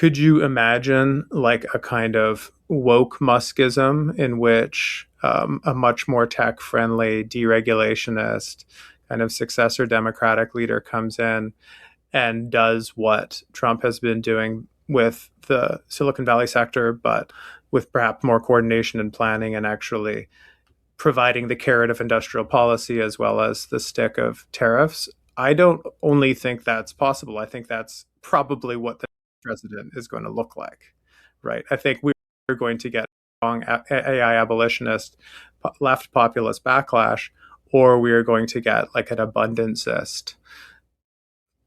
Could you imagine like a kind of woke Muskism in which a much more tech-friendly, deregulationist kind of successor Democratic leader comes in and does what Trump has been doing with the Silicon Valley sector, but with perhaps more coordination and planning, and actually providing the carrot of industrial policy as well as the stick of tariffs? I don't only think that's possible. I think that's probably what the president is going to look like, right? I think we're going to get a strong AI abolitionist, left populist backlash, or we are going to get like an abundancist,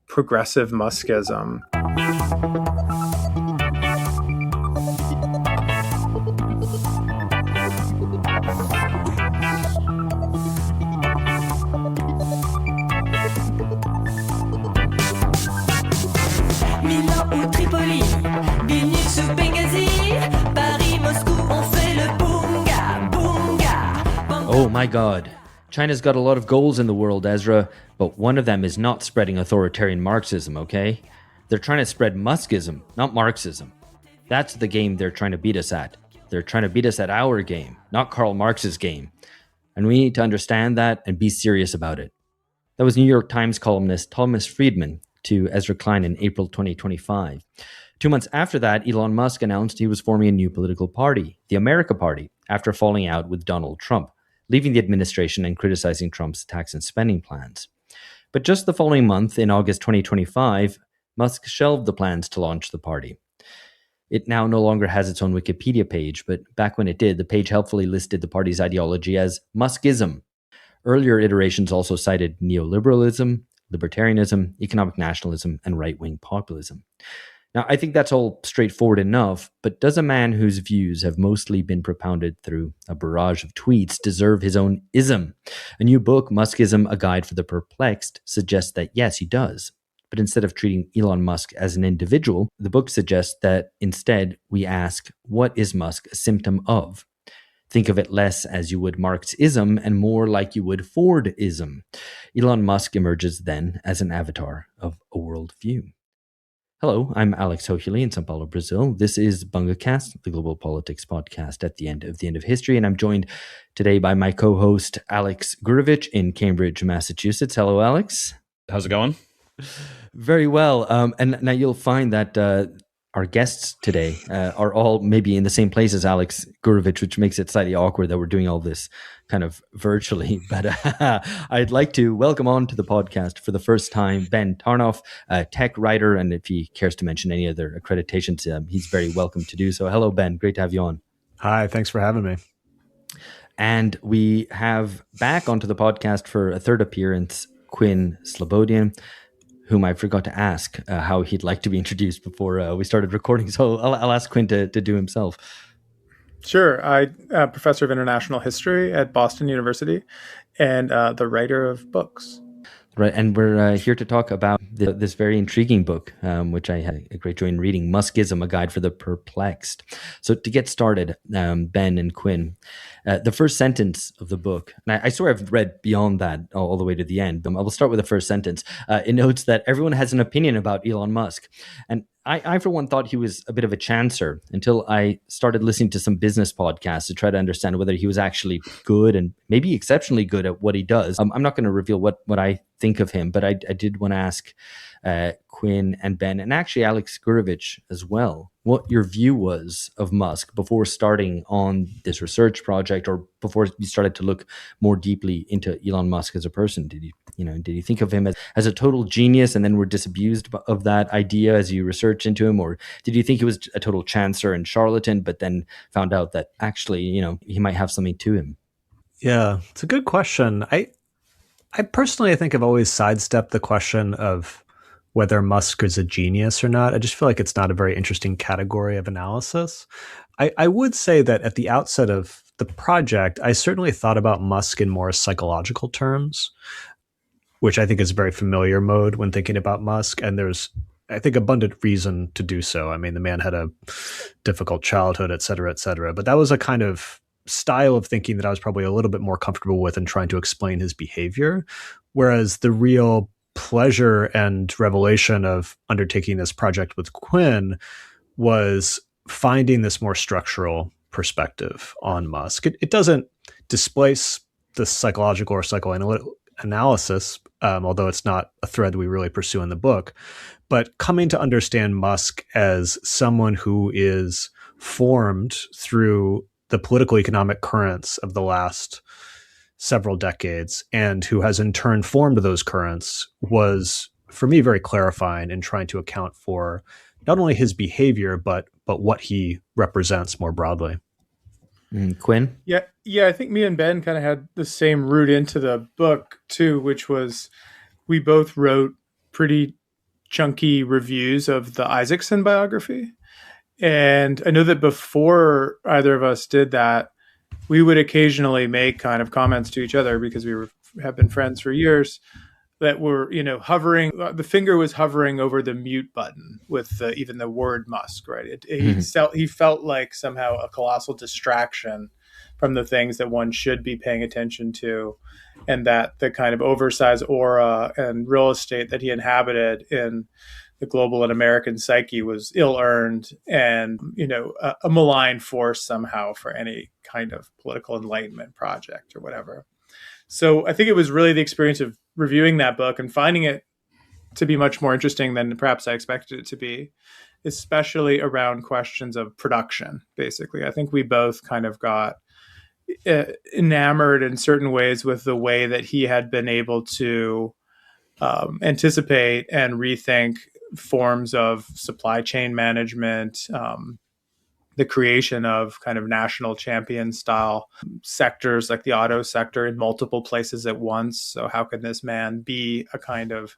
progressive Muskism. Oh my God. China's got a lot of goals in the world, Ezra, but one of them is not spreading authoritarian Marxism, okay? They're trying to spread Muskism, not Marxism. That's the game they're trying to beat us at. They're trying to beat us at our game, not Karl Marx's game. And we need to understand that and be serious about it. That was New York Times columnist Thomas Friedman to Ezra Klein in April 2025. 2 months after that, Elon Musk announced he was forming a new political party, the America Party, after falling out with Donald Trump, leaving the administration and criticizing Trump's tax and spending plans. But just the following month, in August 2025, Musk shelved the plans to launch the party. It now no longer has its own Wikipedia page, but back when it did, the page helpfully listed the party's ideology as Muskism. Earlier iterations also cited neoliberalism, libertarianism, economic nationalism, and right-wing populism. Now, I think that's all straightforward enough, but does a man whose views have mostly been propounded through a barrage of tweets deserve his own ism? A new book, Muskism, A Guide for the Perplexed, suggests that yes, he does. But instead of treating Elon Musk as an individual, the book suggests that instead we ask, what is Musk a symptom of? Think of it less as you would Marxism and more like you would Fordism. Elon Musk emerges then as an avatar of a worldview. Hello, I'm Alex Hochuli in São Paulo, Brazil. This is BungaCast, the global politics podcast at the end of history, and I'm joined today by my co-host Alex Gourevitch in Cambridge, Massachusetts. Hello, Alex. How's it going? Very well. And now you'll find that our guests today are all maybe in the same place as Alex Gourevitch, which makes it slightly awkward that we're doing all this kind of virtually. But I'd like to welcome on to the podcast for the first time Ben Tarnoff, a tech writer, and if he cares to mention any other accreditations, he's very welcome to do so. Hello, Ben. Great to have you on. Hi, thanks for having me. And we have back onto the podcast for a third appearance, Quinn Slobodian, whom I forgot to ask how he'd like to be introduced before we started recording. So I'll ask Quinn to do himself. Sure. I'm a professor of international history at Boston University and the writer of books. Right, and we're here to talk about this very intriguing book, which I had a great joy in reading, Muskism, A Guide for the Perplexed. So to get started, Ben and Quinn, the first sentence of the book, and I swear I've read beyond that all the way to the end, but I will start with the first sentence. It notes that everyone has an opinion about Elon Musk. And I, for one, thought he was a bit of a chancer until I started listening to some business podcasts to try to understand whether he was actually good and maybe exceptionally good at what he does. I'm not going to reveal what I think of him, but I did want to ask Quinn and Ben, and actually Alex Gourevitch as well, what your view was of Musk before starting on this research project, or before you started to look more deeply into Elon Musk as a person. Did you think of him as a total genius and then were disabused of that idea as you researched into him, or did you think he was a total chancer and charlatan, but then found out that actually, he might have something to him? Yeah, it's a good question. I personally, I think I've always sidestepped the question of whether Musk is a genius or not. I just feel like it's not a very interesting category of analysis. I would say that at the outset of the project, I certainly thought about Musk in more psychological terms, which I think is a very familiar mode when thinking about Musk. And there's, I think, abundant reason to do so. I mean, the man had a difficult childhood, et cetera, et cetera. But that was a kind of style of thinking that I was probably a little bit more comfortable with in trying to explain his behavior. Whereas the real pleasure and revelation of undertaking this project with Quinn was finding this more structural perspective on Musk. It doesn't displace the psychological or psychoanalytic analysis, although it's not a thread we really pursue in the book, but coming to understand Musk as someone who is formed through the political economic currents of the last several decades and who has in turn formed those currents was, for me, very clarifying in trying to account for not only his behavior, but what he represents more broadly. Quinn? Yeah. I think me and Ben kind of had the same route into the book too, which was we both wrote pretty chunky reviews of the Isaacson biography. And I know that before either of us did that, we would occasionally make kind of comments to each other because have been friends for years that were, hovering. The finger was hovering over the mute button with even the word Musk, right? He felt like somehow a colossal distraction from the things that one should be paying attention to, and that the kind of oversized aura and real estate that he inhabited in the global and American psyche was ill-earned and, a malign force somehow for any kind of political enlightenment project or whatever. So I think it was really the experience of reviewing that book and finding it to be much more interesting than perhaps I expected it to be, especially around questions of production, basically. I think we both kind of got enamored in certain ways with the way that he had been able to anticipate and rethink forms of supply chain management, the creation of kind of national champion style sectors like the auto sector in multiple places at once. So how can this man be a kind of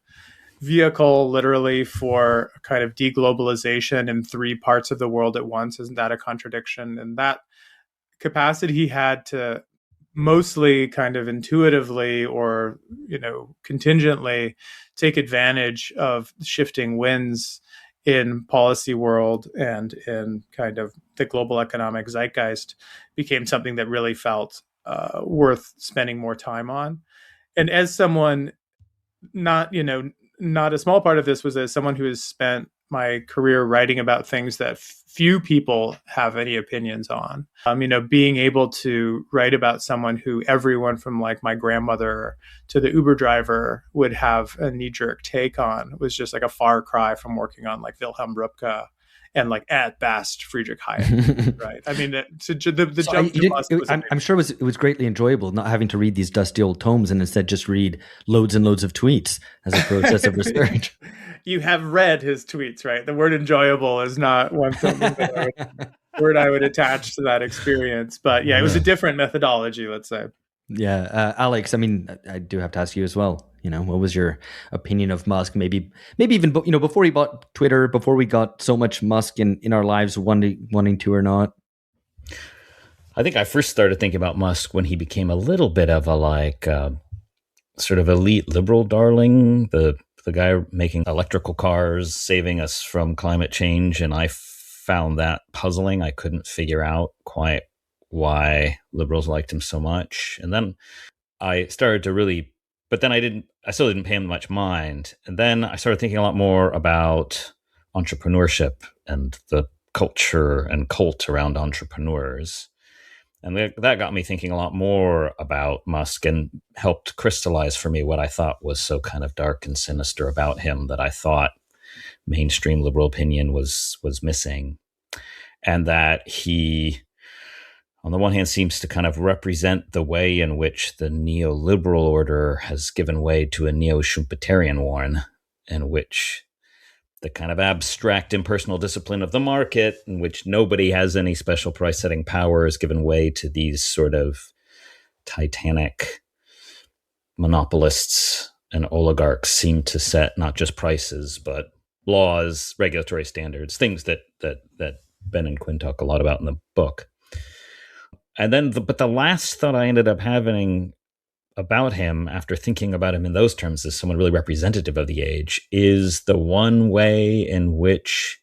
vehicle literally for a kind of deglobalization in 3 parts of the world at once? Isn't that a contradiction? And that capacity he had to mostly kind of intuitively or, contingently take advantage of shifting winds in policy world and in kind of the global economic zeitgeist became something that really felt worth spending more time on. And as someone, not a small part of this was as someone who has spent my career writing about things that few people have any opinions on. Being able to write about someone who everyone from like my grandmother to the Uber driver would have a knee-jerk take on was just like a far cry from working on like Wilhelm Röpke and like at best Friedrich Hayek, right? I mean, the So jump to Musk was I'm sure it was greatly enjoyable not having to read these dusty old tomes and instead just read loads and loads of tweets as a process of research. You have read his tweets, right? The word enjoyable is not one word I would attach to that experience. But yeah, it was a different methodology, let's say. Yeah. Alex, I mean, I do have to ask you as well. What was your opinion of Musk? Maybe even, before he bought Twitter, before we got so much Musk in our lives, wanting to or not? I think I first started thinking about Musk when he became a little bit of a sort of elite liberal darling, the guy making electrical cars, saving us from climate change. And I found that puzzling. I couldn't figure out quite why liberals liked him so much. And then I started to but then I still didn't pay him much mind. And then I started thinking a lot more about entrepreneurship and the culture and cult around entrepreneurs. And that got me thinking a lot more about Musk and helped crystallize for me what I thought was so kind of dark and sinister about him that I thought mainstream liberal opinion was missing. And that he, on the one hand, seems to kind of represent the way in which the neoliberal order has given way to a neo-Schumpeterian one, in which the kind of abstract impersonal discipline of the market, in which nobody has any special price-setting power, has given way to these sort of titanic monopolists and oligarchs seem to set not just prices, but laws, regulatory standards, things that Ben and Quinn talk a lot about in the book. And then, but the last thought I ended up having about him after thinking about him in those terms as someone really representative of the age is the one way in which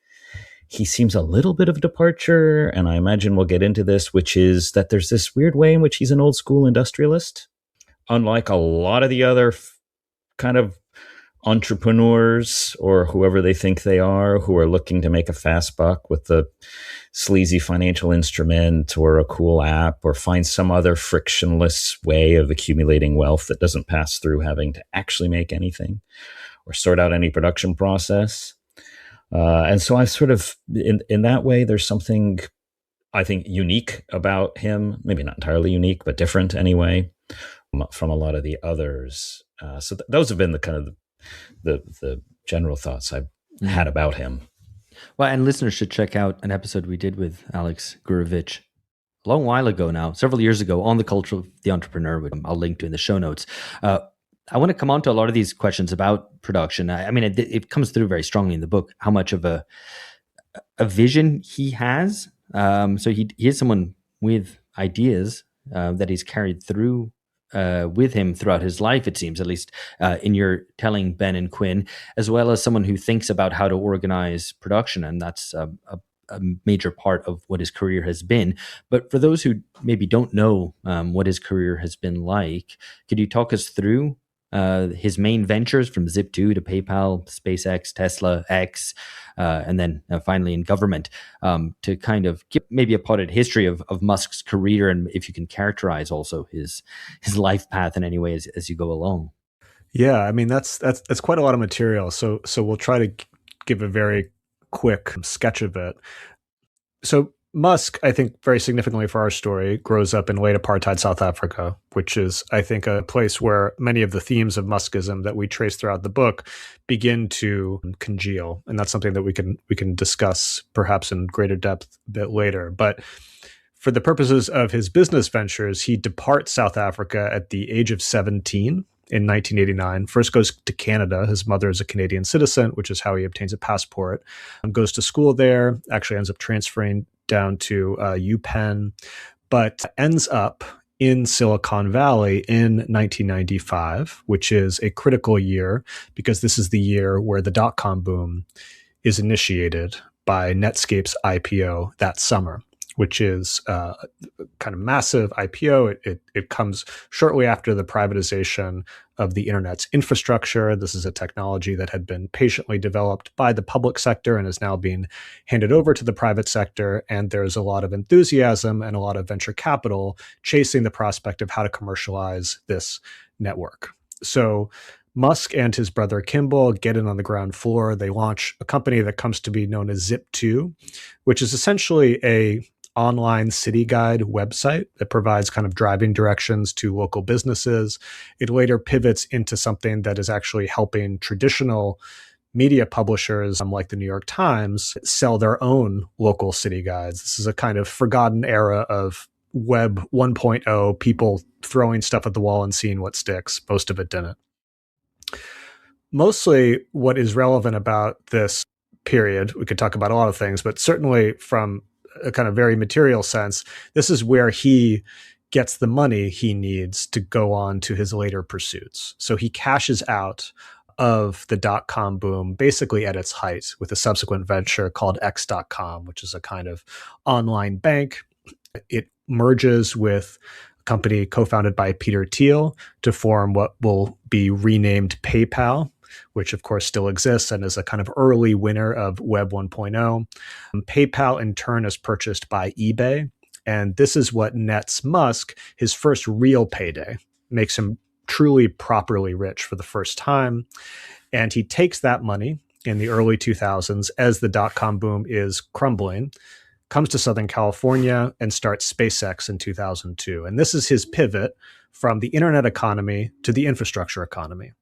he seems a little bit of a departure. And I imagine we'll get into this, which is that there's this weird way in which he's an old school industrialist. Unlike a lot of the other kind of entrepreneurs or whoever they think they are who are looking to make a fast buck with the sleazy financial instrument or a cool app, or find some other frictionless way of accumulating wealth that doesn't pass through having to actually make anything or sort out any production process. And so I sort of, in that way, there's something I think unique about him, maybe not entirely unique, but different anyway, from a lot of the others. So those have been the kind of the general thoughts I've had about him. Well, and listeners should check out an episode we did with Alex Gourevitch a long while ago now, several years ago, on the culture of the entrepreneur, which I'll link to in the show notes. I want to come on to a lot of these questions about production. I mean, it comes through very strongly in the book, how much of a vision he has. So he is someone with ideas that he's carried through with him throughout his life, it seems, at least in your telling, Ben and Quinn, as well as someone who thinks about how to organize production. And that's a major part of what his career has been. But for those who maybe don't know what his career has been like, could you talk us through his main ventures from Zip2 to PayPal, SpaceX, Tesla, X, and then finally in government, to kind of give maybe a potted history of Musk's career, and if you can characterize also his life path in any way as you go along. Yeah, I mean that's quite a lot of material. So we'll try to give a very quick sketch of it. So Musk, I think very significantly for our story, grows up in late apartheid South Africa, which is, I think, a place where many of the themes of Muskism that we trace throughout the book begin to congeal. And that's something that we can discuss perhaps in greater depth a bit later. But for the purposes of his business ventures, he departs South Africa at the age of 17 in 1989. First goes to Canada. His mother is a Canadian citizen, which is how he obtains a passport. Goes to school there, actually ends up transferring down to UPenn, but ends up in Silicon Valley in 1995, which is a critical year because this is the year where the dot-com boom is initiated by Netscape's IPO that summer, which is kind of massive IPO. It comes shortly after the privatization of the internet's infrastructure. This is a technology that had been patiently developed by the public sector and is now being handed over to the private sector. And there's a lot of enthusiasm and a lot of venture capital chasing the prospect of how to commercialize this network. So Musk and his brother Kimball get in on the ground floor. They launch a company that comes to be known as Zip2, which is essentially a online city guide website that provides kind of driving directions to local businesses. It later pivots into something that is actually helping traditional media publishers like the New York Times sell their own local city guides. This is a kind of forgotten era of Web 1.0, people throwing stuff at the wall and seeing what sticks. Most of it didn't. Mostly what is relevant about this period, we could talk about a lot of things, but certainly from a kind of very material sense, this is where he gets the money he needs to go on to his later pursuits. So he cashes out of the dot-com boom basically at its height with a subsequent venture called X.com, which is a kind of online bank. It merges with a company co-founded by Peter Thiel to form what will be renamed PayPal, which of course still exists and is a kind of early winner of Web 1.0. PayPal in turn is purchased by eBay. And this is what nets Musk his first real payday, makes him truly properly rich for the first time. And he takes that money in the early 2000s as the dot-com boom is crumbling, comes to Southern California and starts SpaceX in 2002. And this is his pivot from the internet economy to the infrastructure economy.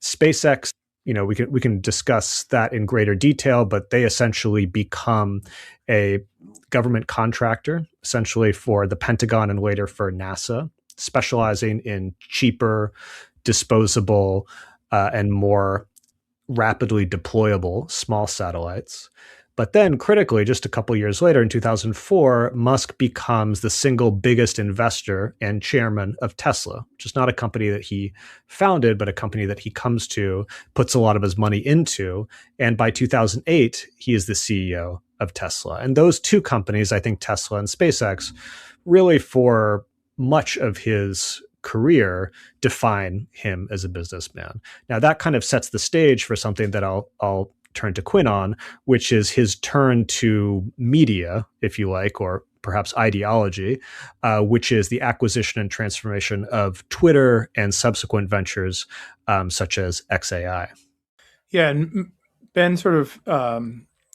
SpaceX, we can discuss that in greater detail, but they essentially become a government contractor, essentially for the Pentagon and later for NASA, specializing in cheaper, disposable, and more rapidly deployable small satellites. But then critically, just a couple years later, in 2004, Musk becomes the single biggest investor and chairman of Tesla, which is not a company that he founded, but a company that he comes to, puts a lot of his money into. And by 2008, he is the CEO of Tesla. And those two companies, I think Tesla and SpaceX, really for much of his career define him as a businessman. Now that kind of sets the stage for something that I'll turn to Quinn on, which is his turn to media, if you like, or perhaps ideology, which is the acquisition and transformation of Twitter and subsequent ventures such as XAI. Yeah, and Ben sort of,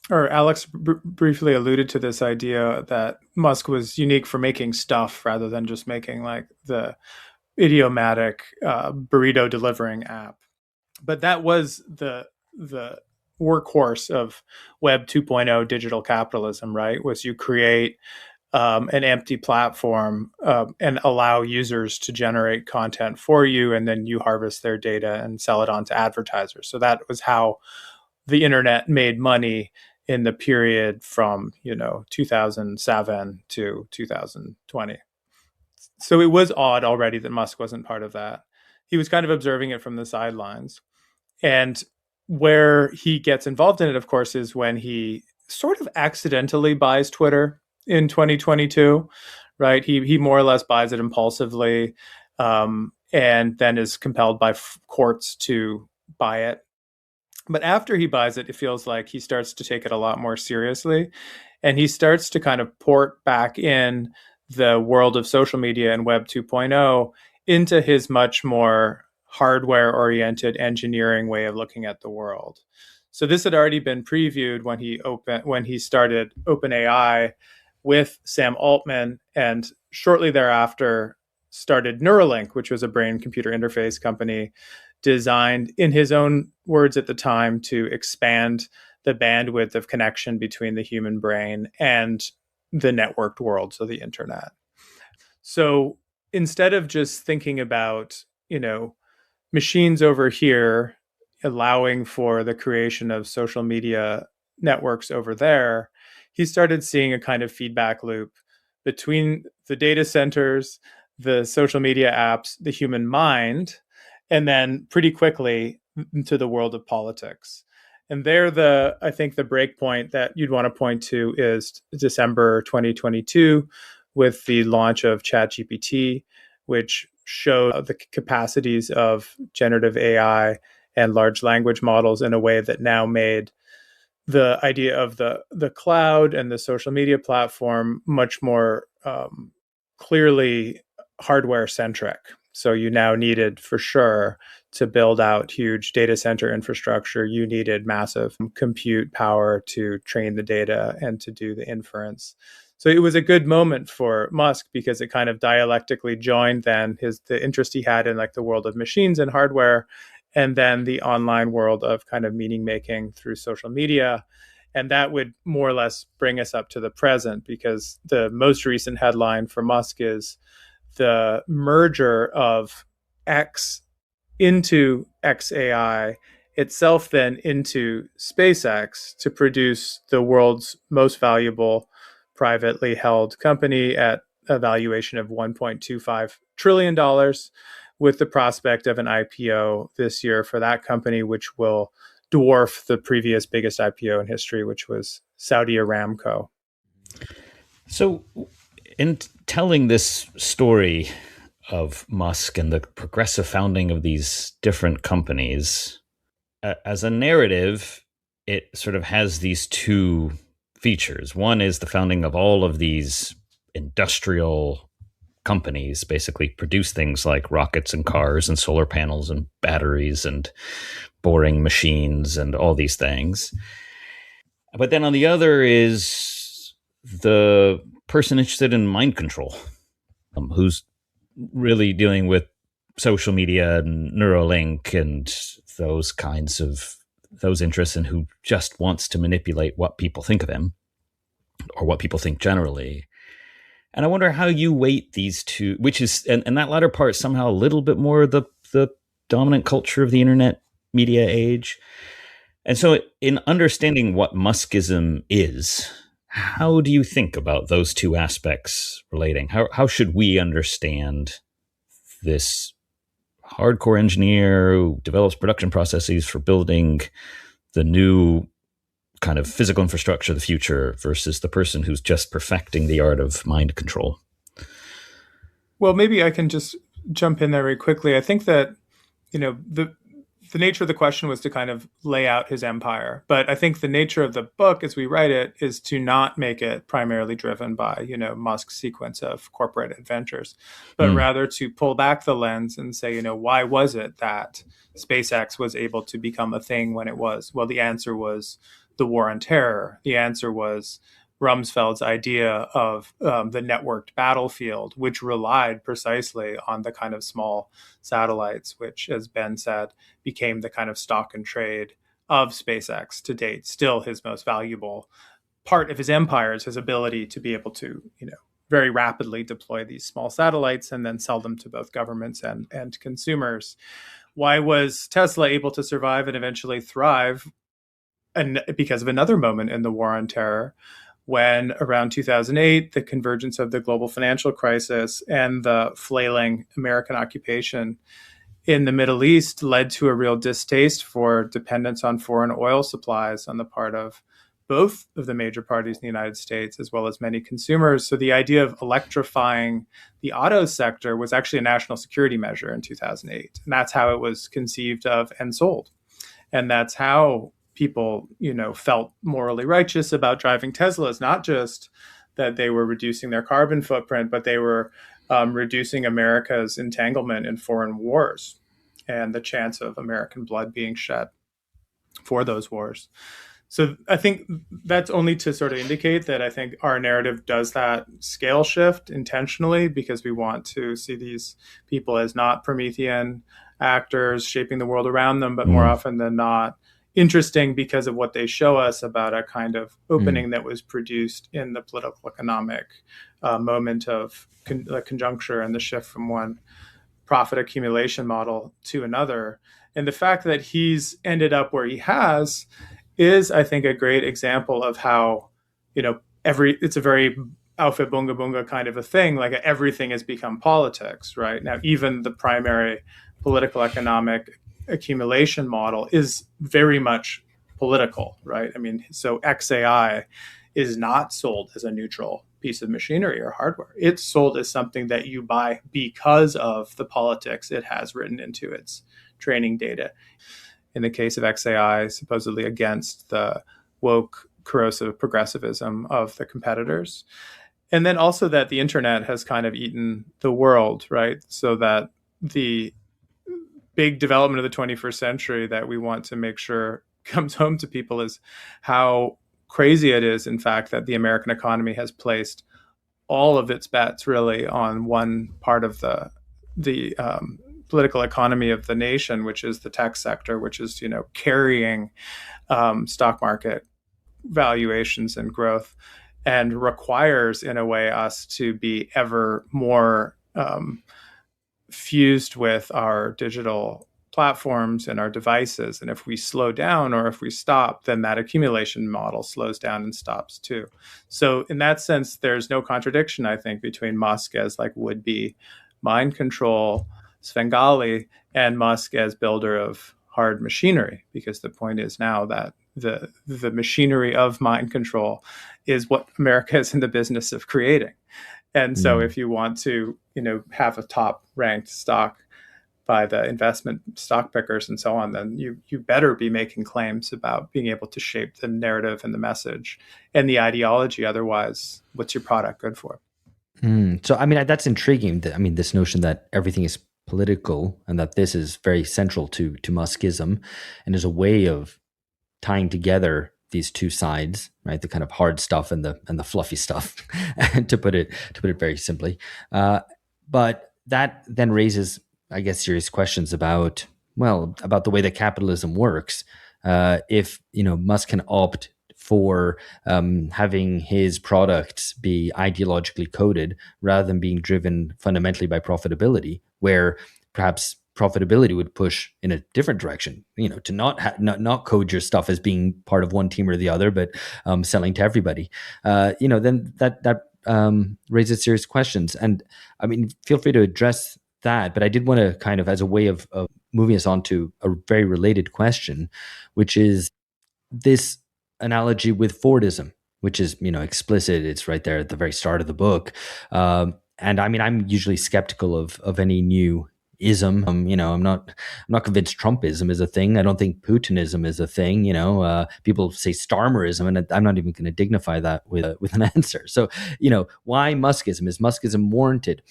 or Alex briefly alluded to this idea that Musk was unique for making stuff rather than just making like the idiomatic burrito delivering app. But that was the workhorse of Web 2.0 digital capitalism, right? Was you create an empty platform and allow users to generate content for you, and then you harvest their data and sell it on to advertisers. So that was how the internet made money in the period from 2007 to 2020. So it was odd already that Musk wasn't part of that. He was kind of observing it from the sidelines. And where he gets involved in it, of course, is when he sort of accidentally buys Twitter in 2022, right? He more or less buys it impulsively, and then is compelled by courts to buy it. But after he buys it, it feels like he starts to take it a lot more seriously, and he starts to kind of port back in the world of social media and Web 2.0 into his much more hardware-oriented engineering way of looking at the world. So this had already been previewed when he started OpenAI with Sam Altman, and shortly thereafter started Neuralink, which was a brain-computer interface company designed, in his own words at the time, to expand the bandwidth of connection between the human brain and the networked world, so the internet. So instead of just thinking about, machines over here allowing for the creation of social media networks over there, he started seeing a kind of feedback loop between the data centers, the social media apps, the human mind, and then pretty quickly into the world of politics. And there, I think the break point that you'd want to point to is December 2022 with the launch of ChatGPT, which showed the capacities of generative AI and large language models in a way that now made the idea of the cloud and the social media platform much more clearly hardware centric. So you now needed, for sure, to build out huge data center infrastructure. You needed massive compute power to train the data and to do the inference. So it was a good moment for Musk because it kind of dialectically joined then the interest he had in like the world of machines and hardware, and then the online world of kind of meaning making through social media. And that would more or less bring us up to the present, because the most recent headline for Musk is the merger of X into XAI itself, then into SpaceX, to produce the world's most valuable privately held company at a valuation of $1.25 trillion, with the prospect of an IPO this year for that company, which will dwarf the previous biggest IPO in history, which was Saudi Aramco. So in telling this story of Musk and the progressive founding of these different companies, as a narrative, it sort of has these two features. One is the founding of all of these industrial companies, basically produce things like rockets and cars and solar panels and batteries and boring machines and all these things. But then on the other is the person interested in mind control, who's really dealing with social media and Neuralink and those kinds of those interests, and who just wants to manipulate what people think of him or what people think generally. And I wonder how you weight these two, which is, and that latter part somehow a little bit more the dominant culture of the internet media age. And so in understanding what Muskism is, how do you think about those two aspects relating? How should we understand this hardcore engineer who develops production processes for building the new kind of physical infrastructure of the future versus the person who's just perfecting the art of mind control? Well, maybe I can just jump in there very quickly. I think that, you know, the nature of the question was to kind of lay out his empire. But I think the nature of the book as we write it is to not make it primarily driven by, Musk's sequence of corporate adventures, but Mm. rather to pull back the lens and say, why was it that SpaceX was able to become a thing when it was? Well, the answer was the war on terror. The answer was Rumsfeld's idea of the networked battlefield, which relied precisely on the kind of small satellites, which, as Ben said, became the kind of stock and trade of SpaceX to date. Still, his most valuable part of his empire is his ability to be able to, very rapidly deploy these small satellites and then sell them to both governments and consumers. Why was Tesla able to survive and eventually thrive? And because of another moment in the war on terror, when around 2008, the convergence of the global financial crisis and the flailing American occupation in the Middle East led to a real distaste for dependence on foreign oil supplies on the part of both of the major parties in the United States, as well as many consumers. So the idea of electrifying the auto sector was actually a national security measure in 2008. And that's how it was conceived of and sold. And that's how people, felt morally righteous about driving Teslas, not just that they were reducing their carbon footprint, but they were reducing America's entanglement in foreign wars and the chance of American blood being shed for those wars. So I think that's only to sort of indicate that I think our narrative does that scale shift intentionally, because we want to see these people as not Promethean actors shaping the world around them, but more often than not, interesting because of what they show us about a kind of opening that was produced in the political economic moment of the conjuncture and the shift from one profit accumulation model to another. And the fact that he's ended up where he has is, I think, a great example of how, it's a very outfit bunga bunga kind of a thing. Like everything has become politics, right? Now, even the primary political economic accumulation model is very much political, right? I mean, so XAI is not sold as a neutral piece of machinery or hardware. It's sold as something that you buy because of the politics it has written into its training data. In the case of XAI, supposedly against the woke, corrosive progressivism of the competitors. And then also that the internet has kind of eaten the world, right? So that the big development of the 21st century that we want to make sure comes home to people is how crazy it is, in fact, that the American economy has placed all of its bets really on one part of the political economy of the nation, which is the tech sector, which is, carrying stock market valuations and growth, and requires, in a way, us to be ever more fused with our digital platforms and our devices. And if we slow down or if we stop, then that accumulation model slows down and stops too. So in that sense, there's no contradiction, I think, between Musk as like would-be mind control Svengali and Musk as builder of hard machinery, because the point is now that the machinery of mind control is what America is in the business of creating. And so if you want to, have a top ranked stock by the investment stock pickers and so on, then you better be making claims about being able to shape the narrative and the message and the ideology. Otherwise, what's your product good for? So, I mean, that's intriguing. I mean, this notion that everything is political and that this is very central to Muskism and is a way of tying together these two sides, right? The kind of hard stuff and the fluffy stuff, to put it very simply. But that then raises, I guess, serious questions about the way that capitalism works. If Musk can opt for having his products be ideologically coded rather than being driven fundamentally by profitability, where perhaps profitability would push in a different direction, to not code your stuff as being part of one team or the other, but selling to everybody, then that raises serious questions. And I mean, feel free to address that, but I did want to kind of, as a way of moving us on to a very related question, which is this analogy with Fordism, which is, explicit. It's right there at the very start of the book. And I mean, I'm usually skeptical of any new ism. I'm not convinced Trumpism is a thing. I don't think Putinism is a thing. People say Starmerism, and I'm not even going to dignify that with an answer. So, why Muskism? Is Muskism warranted?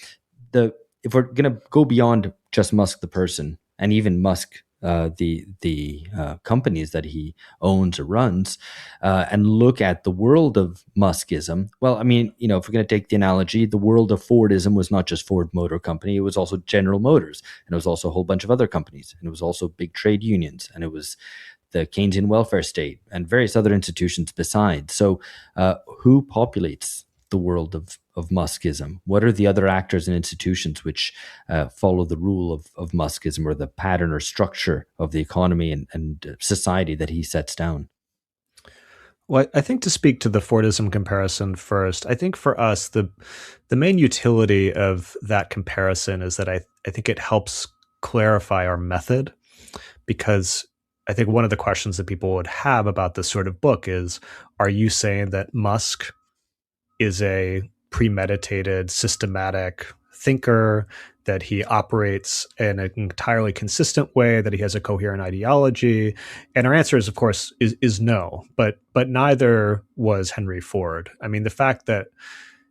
If we're going to go beyond just Musk the person, and even Musk the companies that he owns or runs, and look at the world of Muskism. Well, I mean, if we're going to take the analogy, the world of Fordism was not just Ford Motor Company; it was also General Motors, and it was also a whole bunch of other companies, and it was also big trade unions, and it was the Keynesian welfare state, and various other institutions besides. So, who populates the world of Muskism? What are the other actors and institutions which follow the rule of Muskism, or the pattern or structure of the economy and society that he sets down? Well, I think to speak to the Fordism comparison first, I think for us, the main utility of that comparison is that I think it helps clarify our method, because I think one of the questions that people would have about this sort of book is, are you saying that Musk is a premeditated, systematic thinker, that he operates in an entirely consistent way, that he has a coherent ideology? And our answer is, of course, is no. But neither was Henry Ford. I mean, the fact that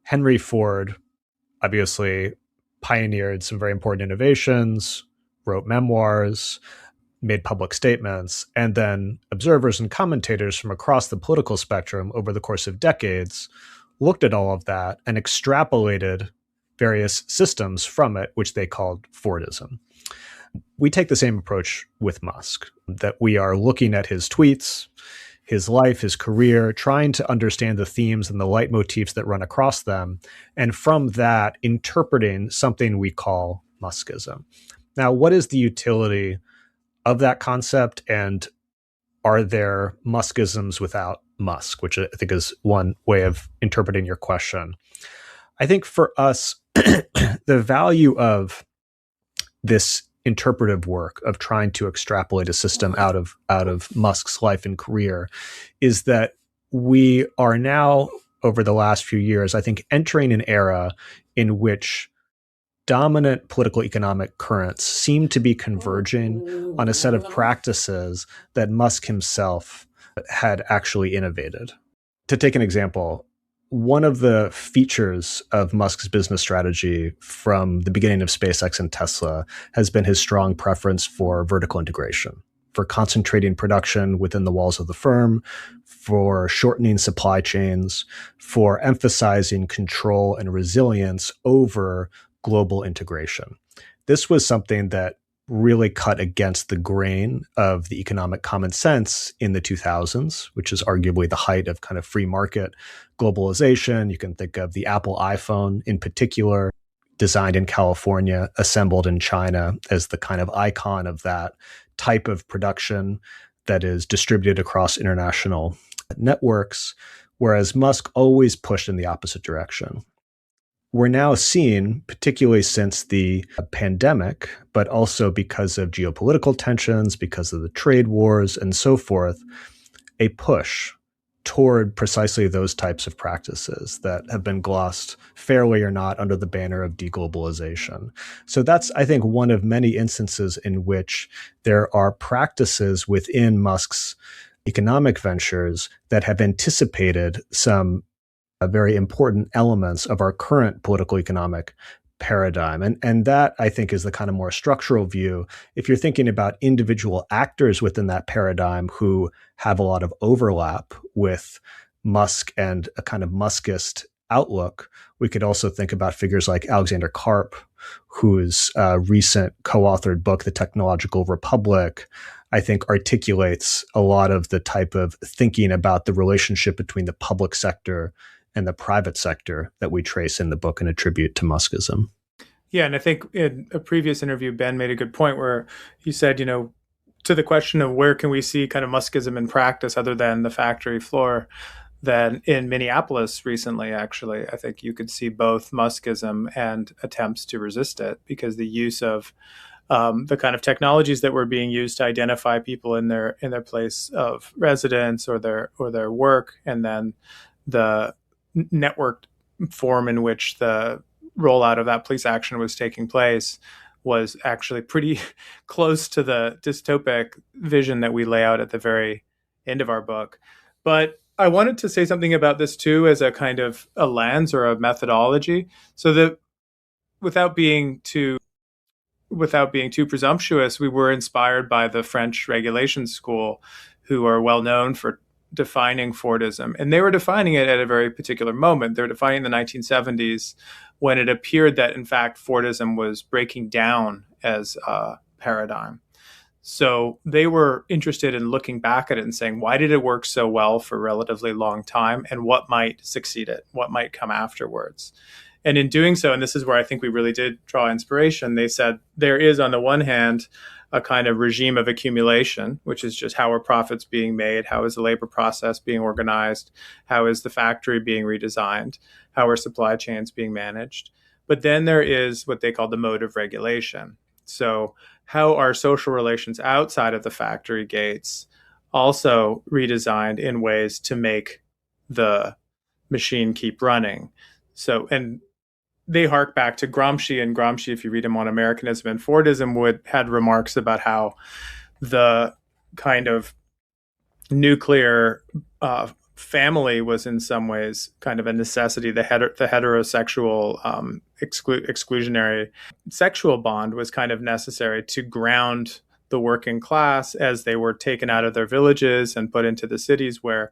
Henry Ford obviously pioneered some very important innovations, wrote memoirs, made public statements, and then observers and commentators from across the political spectrum over the course of decades looked at all of that and extrapolated various systems from it, which they called Fordism. We take the same approach with Musk, that we are looking at his tweets, his life, his career, trying to understand the themes and the leitmotifs that run across them, and from that, interpreting something we call Muskism. Now, what is the utility of that concept, and are there Muskisms without Musk, which I think is one way of interpreting your question. I think for us, the value of this interpretive work of trying to extrapolate a system out of Musk's life and career is that we are now, over the last few years, I think, entering an era in which dominant political economic currents seem to be converging on a set of practices that Musk himself had actually innovated. To take an example, one of the features of Musk's business strategy from the beginning of SpaceX and Tesla has been his strong preference for vertical integration, for concentrating production within the walls of the firm, for shortening supply chains, for emphasizing control and resilience over global integration. This was something that really cut against the grain of the economic common sense in the 2000s, which is arguably the height of kind of free market globalization. You can think of the Apple iPhone in particular, designed in California, assembled in China, as the kind of icon of that type of production that is distributed across international networks, whereas Musk always pushed in the opposite direction. We're now seeing, particularly since the pandemic, but also because of geopolitical tensions, because of the trade wars and so forth, a push toward precisely those types of practices that have been glossed fairly or not under the banner of deglobalization. So that's, I think, one of many instances in which there are practices within Musk's economic ventures that have anticipated some very important elements of our current political economic paradigm. And that, I think, is the kind of more structural view. If you're thinking about individual actors within that paradigm who have a lot of overlap with Musk and a kind of Muskist outlook, we could also think about figures like Alexander Karp, whose recent co-authored book, The Technological Republic, I think articulates a lot of the type of thinking about the relationship between the public sector and the private sector that we trace in the book and attribute to Muskism. Yeah, and I think in a previous interview, Ben made a good point where he said, to the question of where can we see kind of Muskism in practice other than the factory floor, then in Minneapolis recently, actually, I think you could see both Muskism and attempts to resist it, because the use of the kind of technologies that were being used to identify people in their place of residence or their work, and then the networked form in which the rollout of that police action was taking place was actually pretty close to the dystopic vision that we lay out at the very end of our book. But I wanted to say something about this too as a kind of a lens or a methodology, so that without being too presumptuous, we were inspired by the French regulation school, who are well known for defining Fordism. And they were defining it at a very particular moment. They were defining the 1970s when it appeared that, in fact, Fordism was breaking down as a paradigm. So they were interested in looking back at it and saying, why did it work so well for a relatively long time? And what might succeed it? What might come afterwards? And in doing so, and this is where I think we really did draw inspiration, they said there is, on the one hand, a kind of regime of accumulation, which is just how are profits being made? How is the labor process being organized? How is the factory being redesigned? How are supply chains being managed? But then there is what they call the mode of regulation. So how are social relations outside of the factory gates also redesigned in ways to make the machine keep running? So, and they hark back to Gramsci, and Gramsci, if you read him on Americanism and Fordism, had remarks about how the kind of nuclear family was in some ways kind of a necessity. The heterosexual exclusionary sexual bond was kind of necessary to ground the working class as they were taken out of their villages and put into the cities, where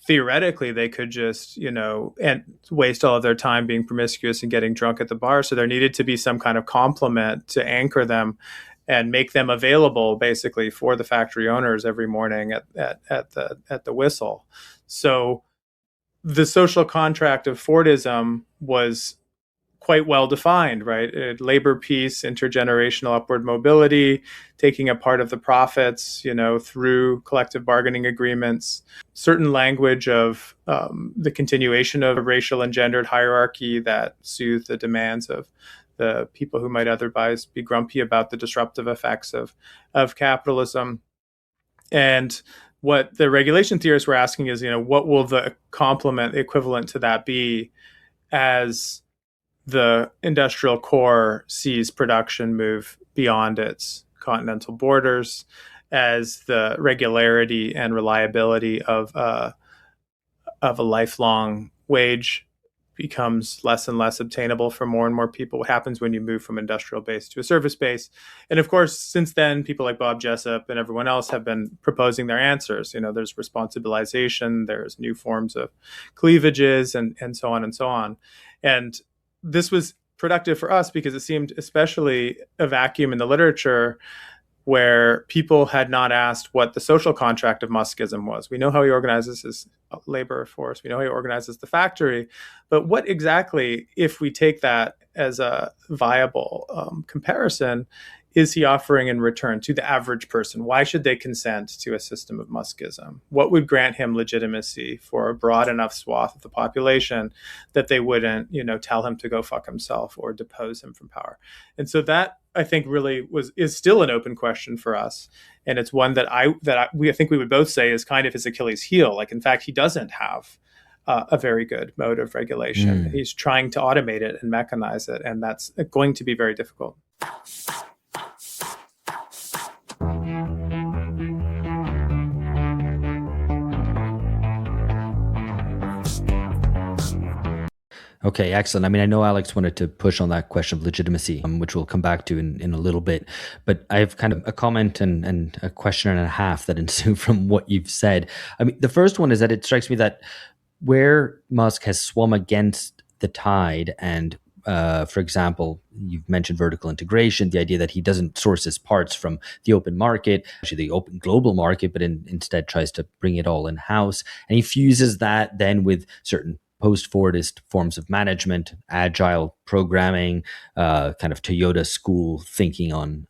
theoretically they could just, and waste all of their time being promiscuous and getting drunk at the bar. So there needed to be some kind of complement to anchor them and make them available basically for the factory owners every morning at the whistle. So the social contract of Fordism was quite well defined, right? Labor peace, intergenerational upward mobility, taking a part of the profits, through collective bargaining agreements, certain language of the continuation of a racial and gendered hierarchy that soothed the demands of the people who might otherwise be grumpy about the disruptive effects of capitalism. And what the regulation theorists were asking is, what will the complement equivalent to that be as the industrial core sees production move beyond its continental borders, as the regularity and reliability of a lifelong wage becomes less and less obtainable for more and more people. What happens when you move from industrial base to a service base? And of course, since then, people like Bob Jessup and everyone else have been proposing their answers. There's responsibilization, there's new forms of cleavages, and so on and so on. And this was productive for us because it seemed especially a vacuum in the literature where people had not asked what the social contract of Muskism was. We know how he organizes his labor force. We know how he organizes the factory. But what exactly, if we take that as a viable comparison, is he offering in return to the average person? Why should they consent to a system of Muskism? What would grant him legitimacy for a broad enough swath of the population that they wouldn't, tell him to go fuck himself or depose him from power? And so that, I think, really is still an open question for us, and it's one that I think we would both say is kind of his Achilles heel. Like, in fact, he doesn't have a very good mode of regulation. He's trying to automate it and mechanize it, and that's going to be very difficult. Okay, excellent. I mean, I know Alex wanted to push on that question of legitimacy, which we'll come back to in a little bit. But I have kind of a comment and a question and a half that ensue from what you've said. I mean, the first one is that it strikes me that where Musk has swum against the tide and for example, you've mentioned vertical integration, the idea that he doesn't source his parts from the open market, actually the open global market, but instead tries to bring it all in-house. And he fuses that then with certain post-Fordist forms of management, agile programming, kind of Toyota school thinking on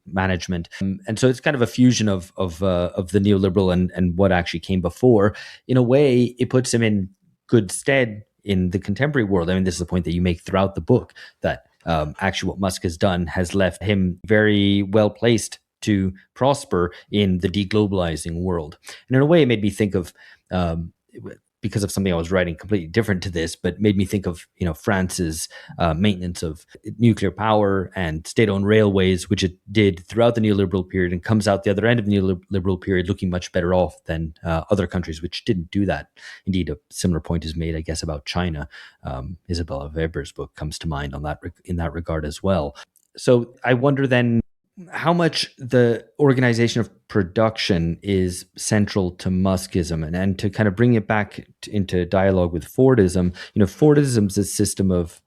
management, and so it's kind of a fusion of the neoliberal and what actually came before. In a way, it puts him in good stead in the contemporary world. I mean, this is the point that you make throughout the book, that actually what Musk has done has left him very well placed to prosper in the deglobalizing world. And in a way, it made me think of because of something I was writing completely different to this, but made me think of, France's maintenance of nuclear power and state-owned railways, which it did throughout the neoliberal period, and comes out the other end of the neoliberal period looking much better off than other countries which didn't do that. Indeed, a similar point is made, I guess, about China. Isabella Weber's book comes to mind in that regard as well. So I wonder then how much the organization of production is central to Muskism, and to kind of bring it back into dialogue with Fordism. Fordism is a system of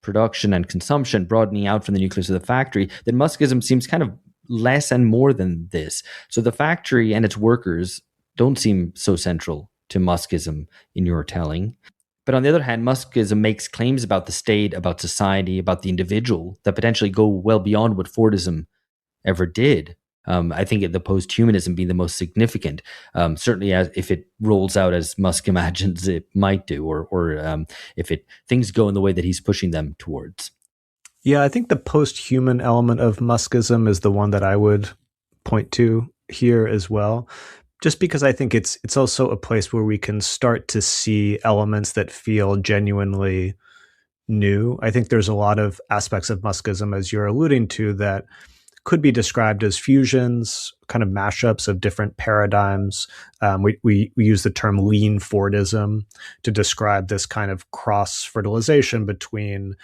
production and consumption broadening out from the nucleus of the factory. Then Muskism seems kind of less and more than this. So the factory and its workers don't seem so central to Muskism in your telling. But on the other hand, Muskism makes claims about the state, about society, about the individual that potentially go well beyond what Fordism ever did. I think the post-humanism being the most significant, certainly if it rolls out as Musk imagines it might do, or if things go in the way that he's pushing them towards. Yeah, I think the post-human element of Muskism is the one that I would point to here as well, just because I think it's also a place where we can start to see elements that feel genuinely new. I think there's a lot of aspects of Muskism, as you're alluding to, that could be described as fusions, kind of mashups of different paradigms. We use the term lean Fordism to describe this kind of cross-fertilization between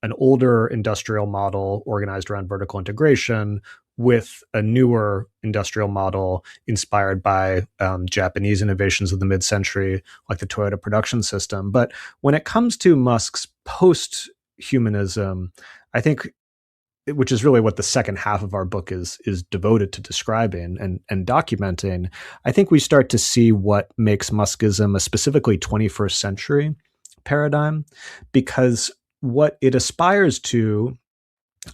an older industrial model organized around vertical integration with a newer industrial model inspired by Japanese innovations of the mid-century, like the Toyota production system. But when it comes to Musk's post-humanism, I think, which is really what the second half of our book is devoted to describing and documenting, I think we start to see what makes Muskism a specifically 21st century paradigm, because what it aspires to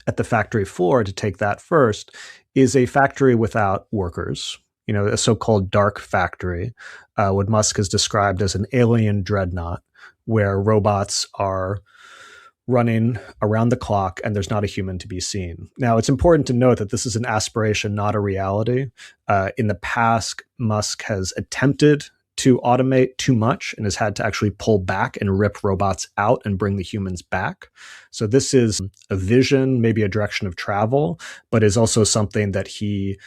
at the factory floor, to take that first, is a factory without workers, a so-called dark factory, what Musk has described as an alien dreadnought, where robots are running around the clock and there's not a human to be seen. Now, it's important to note that this is an aspiration, not a reality. In the past, Musk has attempted to automate too much and has had to actually pull back and rip robots out and bring the humans back. So this is a vision, maybe a direction of travel, but is also something that he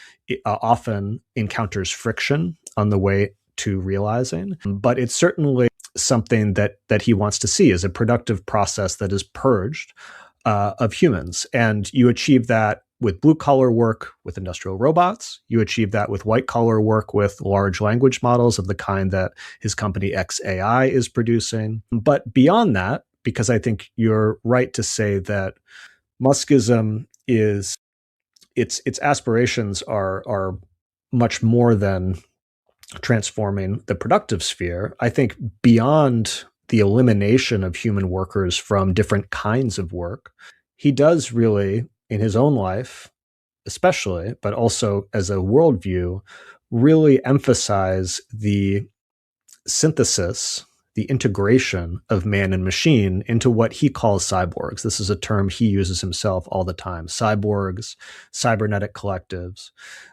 often encounters friction on the way to realizing. But it's certainly something that he wants to see as a productive process that is purged of humans. And you achieve that with blue-collar work with industrial robots. You achieve that with white-collar work with large language models of the kind that his company XAI is producing. But beyond that, because I think you're right to say that Muskism is, its aspirations are much more than transforming the productive sphere. I think beyond the elimination of human workers from different kinds of work, he does really, in his own life especially, but also as a worldview, really emphasize the synthesis, the integration of man and machine into what he calls cyborgs. This is a term he uses himself all the time: cyborgs, cybernetic collectives.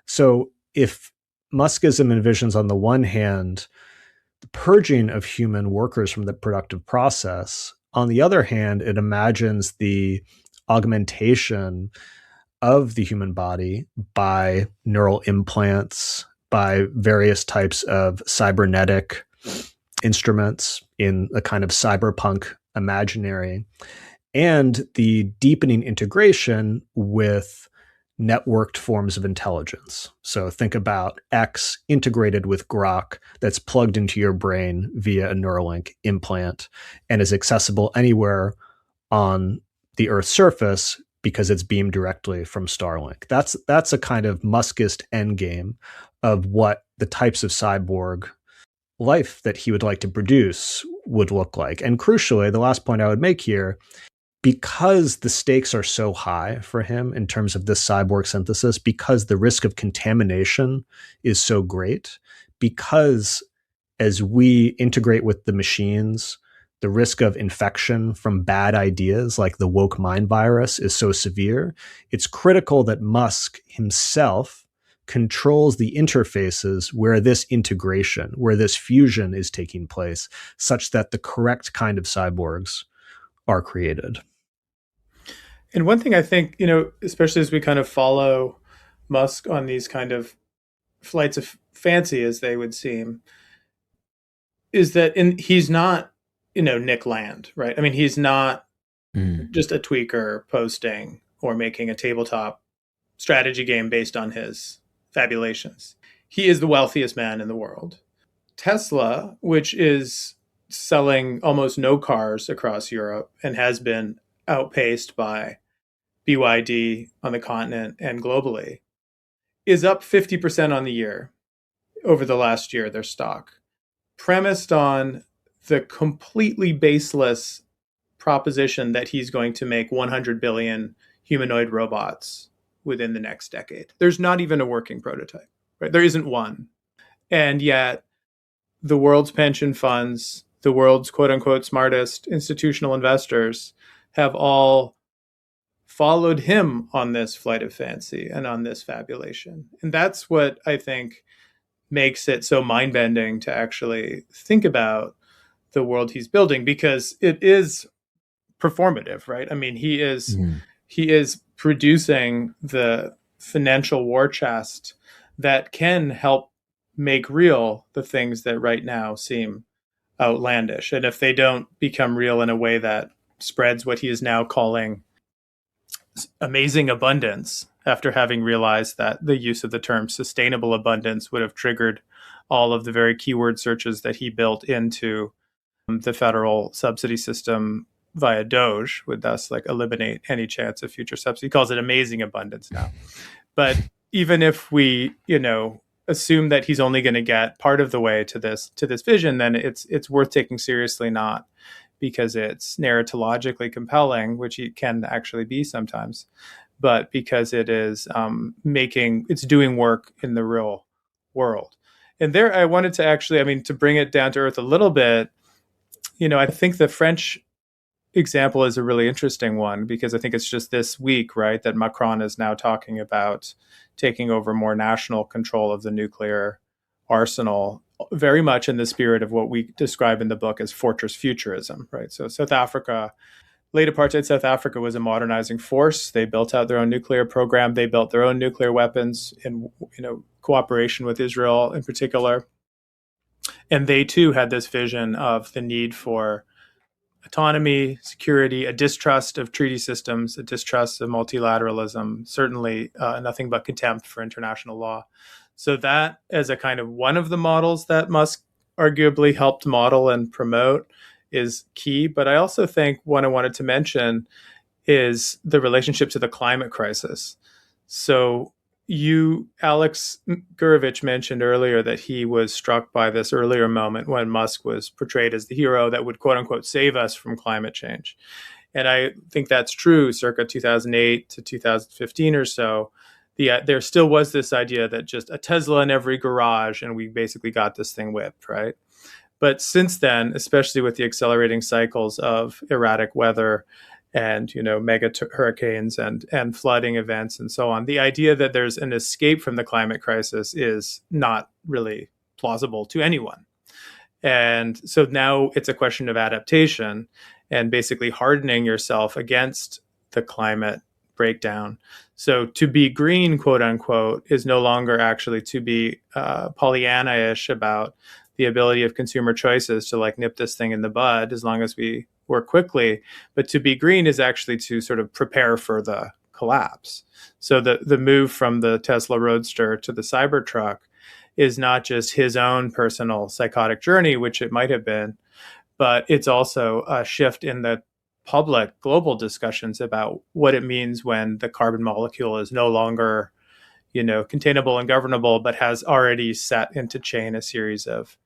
So if Muskism envisions, on the one hand, the purging of human workers from the productive process, on the other hand, it imagines the augmentation of the human body by neural implants, by various types of cybernetic instruments in a kind of cyberpunk imaginary, and the deepening integration with networked forms of intelligence. So think about X integrated with Grok that's plugged into your brain via a Neuralink implant and is accessible anywhere on the Earth's surface because it's beamed directly from Starlink. That's a kind of Muskist endgame of what the types of cyborg life that he would like to produce would look like. And crucially, the last point I would make here, because the stakes are so high for him in terms of this cyborg synthesis, because the risk of contamination is so great, because as we integrate with the machines, the risk of infection from bad ideas like the woke mind virus is so severe, it's critical that Musk himself controls the interfaces where this integration, where this fusion is taking place, such that the correct kind of cyborgs are created. And one thing I think, especially as we kind of follow Musk on these kind of flights of fancy, as they would seem, is that he's not, Nick Land, right? I mean, he's not just a tweaker posting or making a tabletop strategy game based on his fabulations. He is the wealthiest man in the world. Tesla, which is selling almost no cars across Europe and has been outpaced by BYD on the continent and globally, is up 50% on the year over the last year, their stock, premised on the completely baseless proposition that he's going to make 100 billion humanoid robots within the next decade. There's not even a working prototype, right? There isn't one. And yet the world's pension funds, the world's quote unquote smartest institutional investors have all followed him on this flight of fancy and on this fabulation. And that's what I think makes it so mind-bending to actually think about the world he's building, because it is performative, right? I mean, he is producing the financial war chest that can help make real the things that right now seem outlandish. And if they don't become real in a way that spreads what he is now calling amazing abundance, after having realized that the use of the term sustainable abundance would have triggered all of the very keyword searches that he built into the federal subsidy system via Doge, would thus eliminate any chance of future subsidy. He calls it amazing abundance now. But even if we, assume that he's only going to get part of the way to this vision, then it's worth taking seriously, not because it's narratologically compelling, which it can actually be sometimes, but because it is it's doing work in the real world. And there, I wanted to actually, to bring it down to earth a little bit, I think the French example is a really interesting one, because I think it's just this week, right, that Macron is now talking about taking over more national control of the nuclear arsenal, very much in the spirit of what we describe in the book as fortress futurism, right? So South Africa, late apartheid South Africa, was a modernizing force. They built out their own nuclear program. They built their own nuclear weapons in cooperation with Israel in particular. And they too had this vision of the need for autonomy, security, a distrust of treaty systems, a distrust of multilateralism, certainly nothing but contempt for international law. So that, as a kind of one of the models that Musk arguably helped model and promote, is key. But I also think one I wanted to mention is the relationship to the climate crisis. So Alex Gourevitch, mentioned earlier that he was struck by this earlier moment when Musk was portrayed as the hero that would, quote unquote, save us from climate change. And I think that's true circa 2008 to 2015 or so. There still was this idea that just a Tesla in every garage and we basically got this thing whipped, right? But since then, especially with the accelerating cycles of erratic weather and mega hurricanes and flooding events and so on, the idea that there's an escape from the climate crisis is not really plausible to anyone. And so now it's a question of adaptation and basically hardening yourself against the climate breakdown. So to be green, quote unquote, is no longer actually to be Pollyanna-ish about the ability of consumer choices to nip this thing in the bud as long as we work quickly. But to be green is actually to sort of prepare for the collapse. So the move from the Tesla Roadster to the Cybertruck is not just his own personal psychotic journey, which it might have been, but it's also a shift in the public global discussions about what it means when the carbon molecule is no longer, containable and governable, but has already set into chain a series of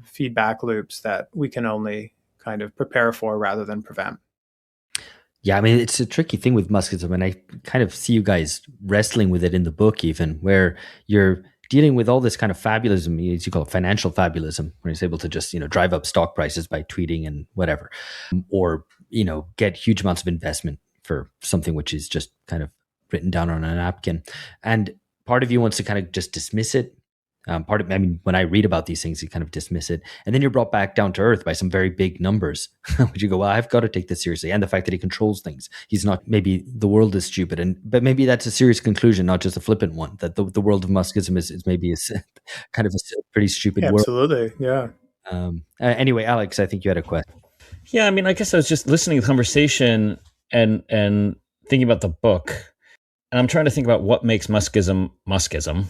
feedback loops that we can only kind of prepare for rather than prevent. Yeah, it's a tricky thing with Muskism, and I kind of see you guys wrestling with it in the book, even where you're dealing with all this kind of fabulism, as you call it, financial fabulism, where he's able to just, drive up stock prices by tweeting and whatever, or, get huge amounts of investment for something which is just kind of written down on a napkin. part of you wants to kind of just dismiss it. When I read about these things, you kind of dismiss it. And then you're brought back down to earth by some very big numbers, which you go, well, I've got to take this seriously. And the fact that he controls things. He's not, maybe the world is stupid. But maybe that's a serious conclusion, not just a flippant one, that the world of Muskism is maybe kind of a pretty stupid world. Absolutely, yeah. Anyway, Alex, I think you had a question. Yeah, I mean, I guess I was just listening to the conversation and thinking about the book. And I'm trying to think about what makes Muskism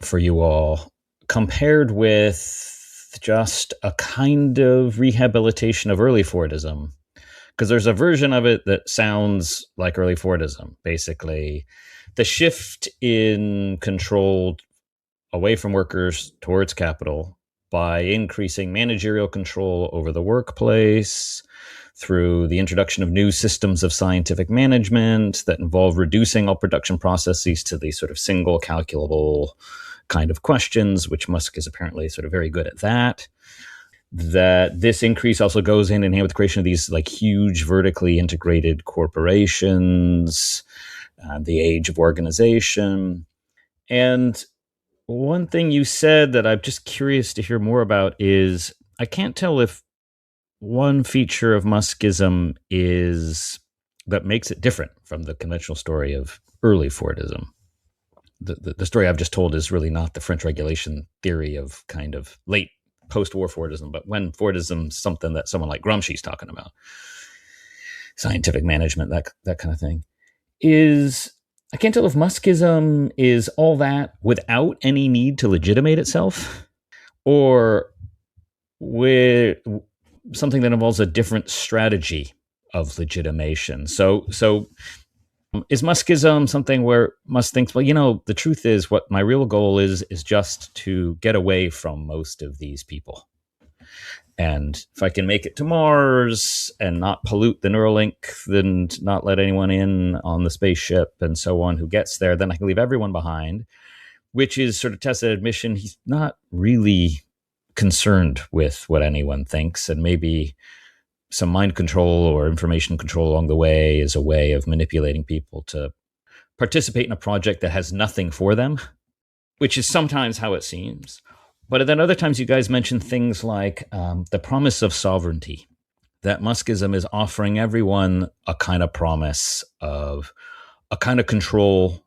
for you all, compared with just a kind of rehabilitation of early Fordism. Because there's a version of it that sounds like early Fordism. Basically, the shift in control away from workers towards capital by increasing managerial control over the workplace, through the introduction of new systems of scientific management that involve reducing all production processes to these sort of single calculable kind of questions, which Musk is apparently sort of very good at that. That this increase also goes hand in hand with the creation of these like huge vertically integrated corporations, the age of organization. And one thing you said that I'm just curious to hear more about is, I can't tell if one feature of Muskism is that makes it different from the conventional story of early Fordism. The story I've just told is really not the French regulation theory of kind of late post-war Fordism, but when Fordism's something that someone like Gramsci's talking about, scientific management, that kind of thing, is I can't tell if Muskism is all that without any need to legitimate itself, or with something that involves a different strategy of legitimation. So is Muskism something where Musk thinks, well, the truth is what my real goal is just to get away from most of these people. And if I can make it to Mars and not pollute the Neuralink, then not let anyone in on the spaceship and so on who gets there, then I can leave everyone behind, which is sort of tacit admission. He's not really concerned with what anyone thinks, and maybe some mind control or information control along the way is a way of manipulating people to participate in a project that has nothing for them, which is sometimes how it seems. But then other times you guys mention things like the promise of sovereignty, that Muskism is offering everyone a kind of promise of a kind of control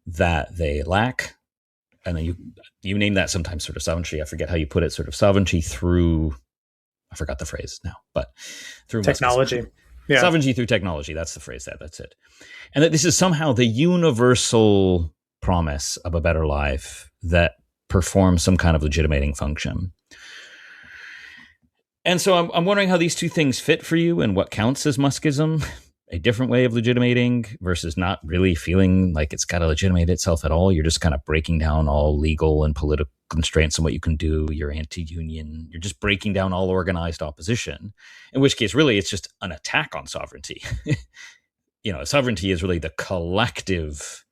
that they lack. And then you name that sometimes sort of sovereignty. I forget how you put it, sort of sovereignty through, I forgot the phrase now, but through technology. Yeah. Sovereignty through technology. That's the phrase. That's it. And that this is somehow the universal promise of a better life that performs some kind of legitimating function. And so I'm wondering how these two things fit for you and what counts as Muskism, a different way of legitimating versus not really feeling like it's got to legitimate itself at all. You're just kind of breaking down all legal and political constraints on what you can do. You're anti-union. You're just breaking down all organized opposition, in which case really it's just an attack on sovereignty. Sovereignty is really the collective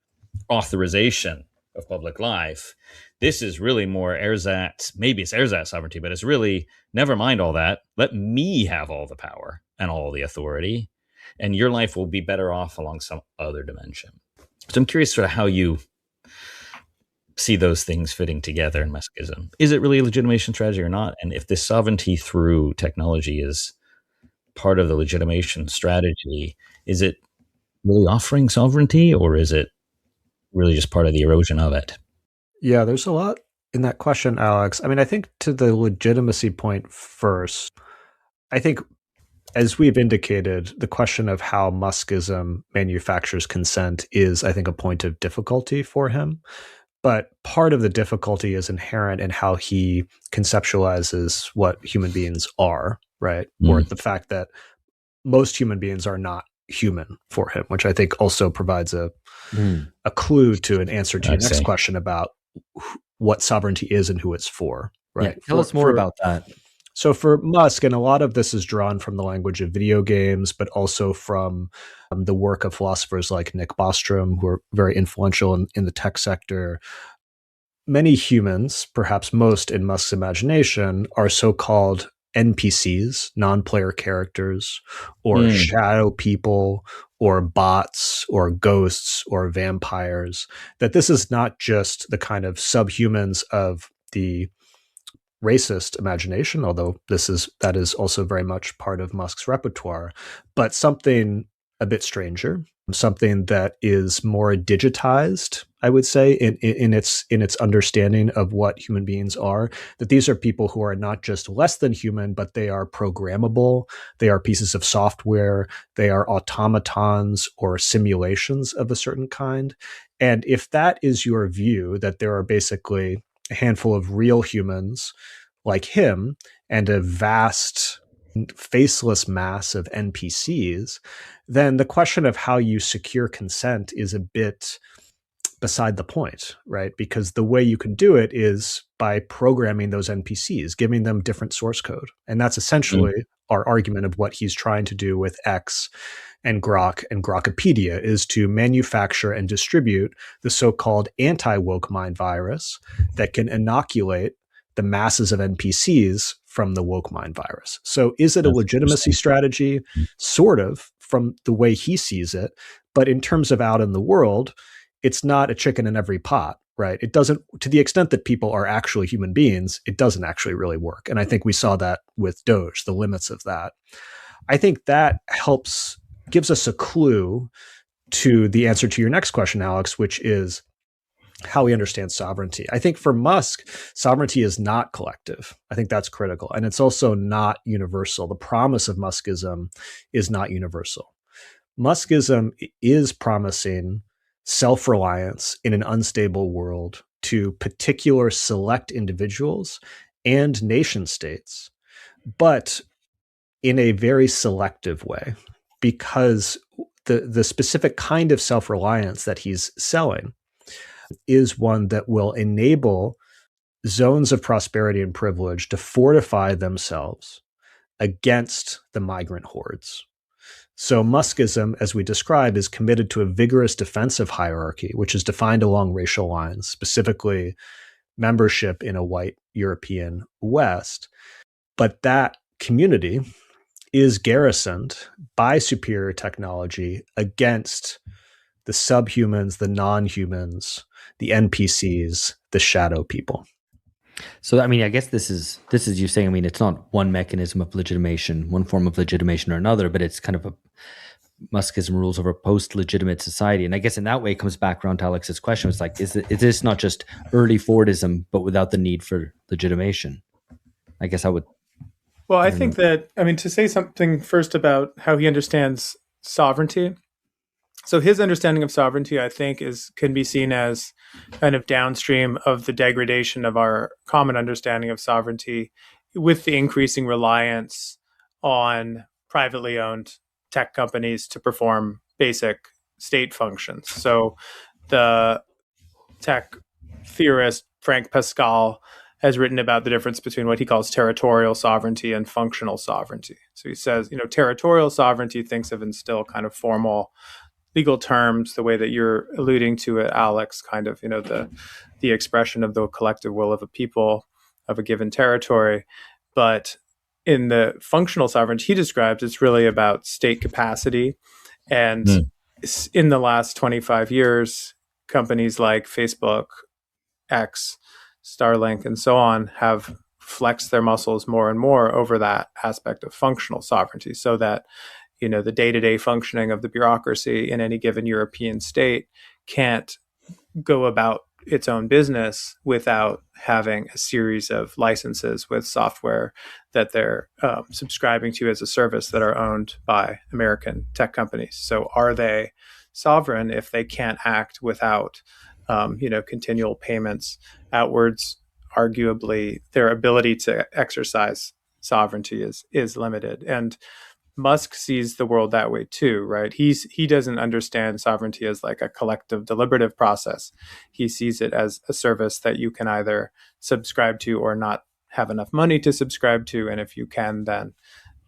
authorization of public life. This is really more ersatz, maybe it's ersatz sovereignty, but it's really, never mind all that. Let me have all the power and all the authority, and your life will be better off along some other dimension. So I'm curious sort of how you see those things fitting together in Muskism. Is it really a legitimation strategy or not? And if this sovereignty through technology is part of the legitimation strategy, is it really offering sovereignty, or is it really just part of the erosion of it? Yeah, there's a lot in that question, Alex. I mean, I think to the legitimacy point first, I think as we've indicated, the question of how Muskism manufactures consent is, I think, a point of difficulty for him. But part of the difficulty is inherent in how he conceptualizes what human beings are, right? Or the fact that most human beings are not human for him, which I think also provides a clue to an answer to your next question about what sovereignty is and who it's for, right? Yeah, tell us more about that. So for Musk, and a lot of this is drawn from the language of video games, but also from the work of philosophers like Nick Bostrom, who are very influential in the tech sector. Many humans, perhaps most in Musk's imagination, are so-called NPCs, non-player characters, or shadow people, or bots, or ghosts, or vampires, that this is not just the kind of subhumans of the racist imagination, although that is also very much part of Musk's repertoire, but something a bit stranger, something that is more digitized, I would say, in its understanding of what human beings are. That these are people who are not just less than human, but they are programmable. They are pieces of software. They are automatons or simulations of a certain kind. And if that is your view, that there are basically a handful of real humans like him and a vast faceless mass of NPCs, then the question of how you secure consent is a bit beside the point, right? Because the way you can do it is by programming those NPCs, giving them different source code. And that's essentially our argument of what he's trying to do with X and Grok and Grokopedia, is to manufacture and distribute the so-called anti-woke mind virus that can inoculate the masses of NPCs from the woke mind virus. So is it a legitimacy strategy? Sort of, from the way he sees it. But in terms of out in the world, it's not a chicken in every pot, right? It doesn't, to the extent that people are actually human beings, it doesn't actually really work. And I think we saw that with Doge, the limits of that. I think that gives us a clue to the answer to your next question, Alex, which is how we understand sovereignty. I think for Musk, sovereignty is not collective. I think that's critical. And it's also not universal. The promise of Muskism is not universal. Muskism is promising self-reliance in an unstable world to particular select individuals and nation states, but in a very selective way, because the specific kind of self-reliance that he's selling is one that will enable zones of prosperity and privilege to fortify themselves against the migrant hordes. So Muskism, as we described, is committed to a vigorous defensive hierarchy, which is defined along racial lines, specifically membership in a white European West. But that community is garrisoned by superior technology against the subhumans, the non-humans, the NPCs, the shadow people. So, I mean, I guess this is you saying, I mean, it's not one mechanism of legitimation, one form of legitimation or another, but it's kind of a Muskism rules over post-legitimate society. And I guess in that way, it comes back around to Alex's question. It's like, is this not just early Fordism, but without the need for legitimation? I guess I would. Well, I think that, I mean, to say something first about how he understands sovereignty. So his understanding of sovereignty, I think, can be seen as kind of downstream of the degradation of our common understanding of sovereignty with the increasing reliance on privately owned tech companies to perform basic state functions. So the tech theorist Frank Pascal has written about the difference between what he calls territorial sovereignty and functional sovereignty. So he says, territorial sovereignty thinks of in still kind of formal legal terms, the way that you're alluding to it, Alex, kind of, the expression of the collective will of a people of a given territory. But in the functional sovereignty he describes, it's really about state capacity. And in the last 25 years, companies like Facebook, X, Starlink, and so on have flexed their muscles more and more over that aspect of functional sovereignty, so that the day-to-day functioning of the bureaucracy in any given European state can't go about its own business without having a series of licenses with software that they're subscribing to as a service that are owned by American tech companies. So are they sovereign if they can't act without continual payments outwards? Arguably, their ability to exercise sovereignty is limited. And Musk sees the world that way too, right? He doesn't understand sovereignty as like a collective deliberative process. He sees it as a service that you can either subscribe to or not have enough money to subscribe to. And if you can, then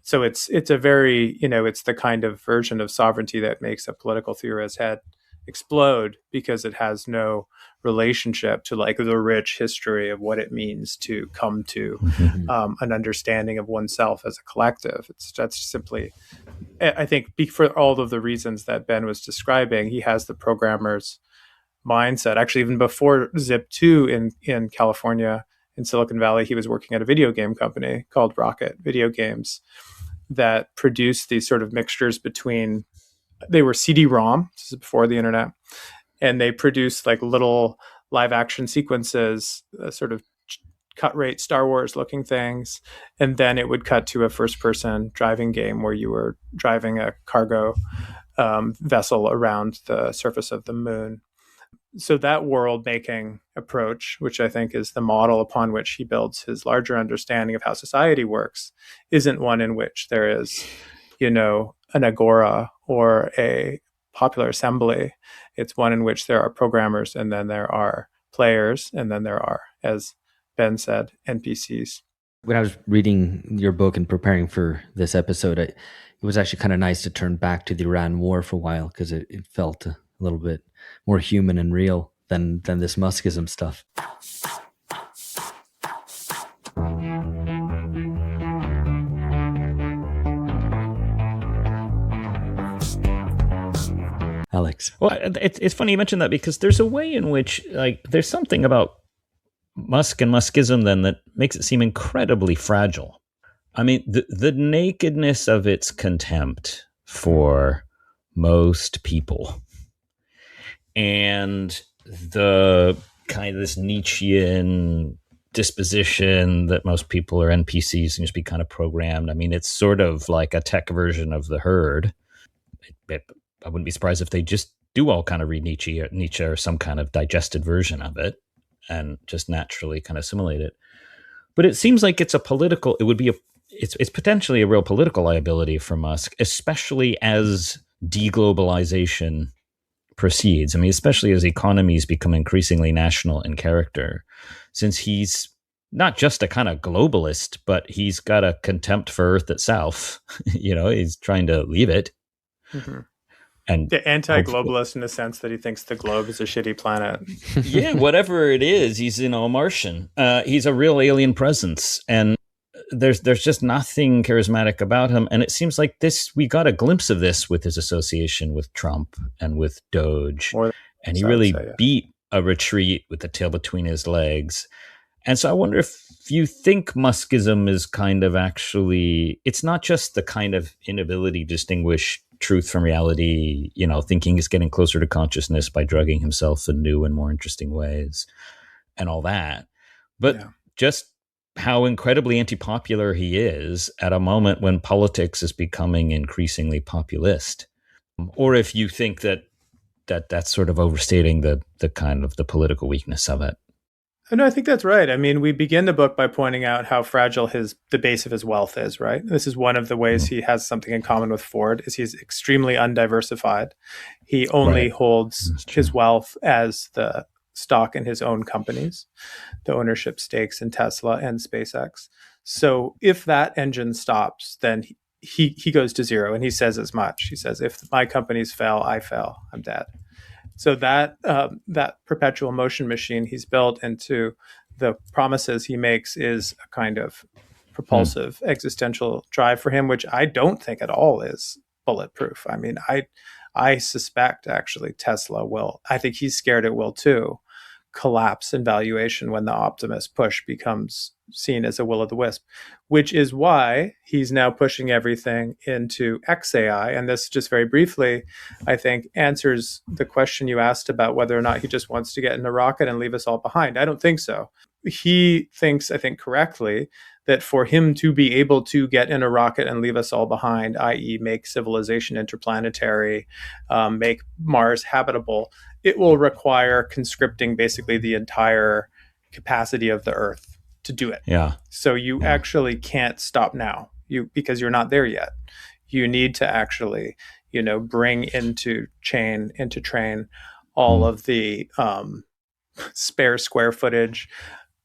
so it's a very, it's the kind of version of sovereignty that makes a political theorist's head explode because it has no relationship to like the rich history of what it means to come to an understanding of oneself as a collective. That's simply, I think, for all of the reasons that Ben was describing, he has the programmer's mindset. Actually, even before Zip2 in California, in Silicon Valley, he was working at a video game company called Rocket Video Games that produced these sort of mixtures between, they were CD-ROM, this is before the internet, and they produced like little live action sequences, sort of cut rate Star Wars looking things, and then it would cut to a first person driving game where you were driving a cargo vessel around the surface of the moon. So that world making approach, which I think is the model upon which he builds his larger understanding of how society works, isn't one in which there is, an agora or a popular assembly. It's one in which there are programmers, and then there are players, and then there are, as Ben said, NPCs. When I was reading your book and preparing for this episode, it was actually kind of nice to turn back to the Iran War for a while, because it felt a little bit more human and real than this Muskism stuff. Alex. Well, it's funny you mentioned that, because there's a way in which, like, there's something about Musk and Muskism then that makes it seem incredibly fragile. I mean, the nakedness of its contempt for most people, and the kind of this Nietzschean disposition that most people are NPCs and just be kind of programmed. I mean, it's sort of like a tech version of the herd. I wouldn't be surprised if they just do all kind of read Nietzsche or some kind of digested version of it and just naturally kind of assimilate it. But it seems like it's potentially a real political liability for Musk, especially as deglobalization proceeds. I mean, especially as economies become increasingly national in character, since he's not just a kind of globalist, but he's got a contempt for Earth itself. He's trying to leave it. Mm-hmm. And the anti-globalist in the sense that he thinks the globe is a shitty planet. Yeah, whatever it is, he's a Martian. He's a real alien presence, and there's just nothing charismatic about him. And it seems like we got a glimpse of this with his association with Trump and with Doge, and he really beat a retreat with the tail between his legs. And so I wonder if you think Muskism is kind of actually, it's not just the kind of inability to distinguish truth from reality, thinking is getting closer to consciousness by drugging himself in new and more interesting ways and all that, but just how incredibly anti-popular he is at a moment when politics is becoming increasingly populist. Or if you think that's sort of overstating the kind of the political weakness of it. No, I think that's right. I mean, we begin the book by pointing out how fragile the base of his wealth is, right? This is one of the ways he has something in common with Ford, is he's extremely undiversified. He only holds his wealth as the stock in his own companies, the ownership stakes in Tesla and SpaceX. So if that engine stops, then he goes to zero, and he says as much. He says, if my companies fail, I fail, I'm dead. So that perpetual motion machine he's built into the promises he makes is a kind of propulsive existential drive for him, which I don't think at all is bulletproof. I mean, I suspect actually Tesla will, I think he's scared it will too, collapse in valuation when the Optimus push becomes seen as a will-o'-the-wisp, which is why he's now pushing everything into XAI. And this, just very briefly, I think answers the question you asked about whether or not he just wants to get in a rocket and leave us all behind. I don't think so. He thinks, I think correctly, that for him to be able to get in a rocket and leave us all behind, i.e. make civilization interplanetary, make Mars habitable, it will require conscripting basically the entire capacity of the Earth to do it. Yeah. So you actually can't stop now, because you're not there yet. You need to actually, bring into train all of the spare square footage,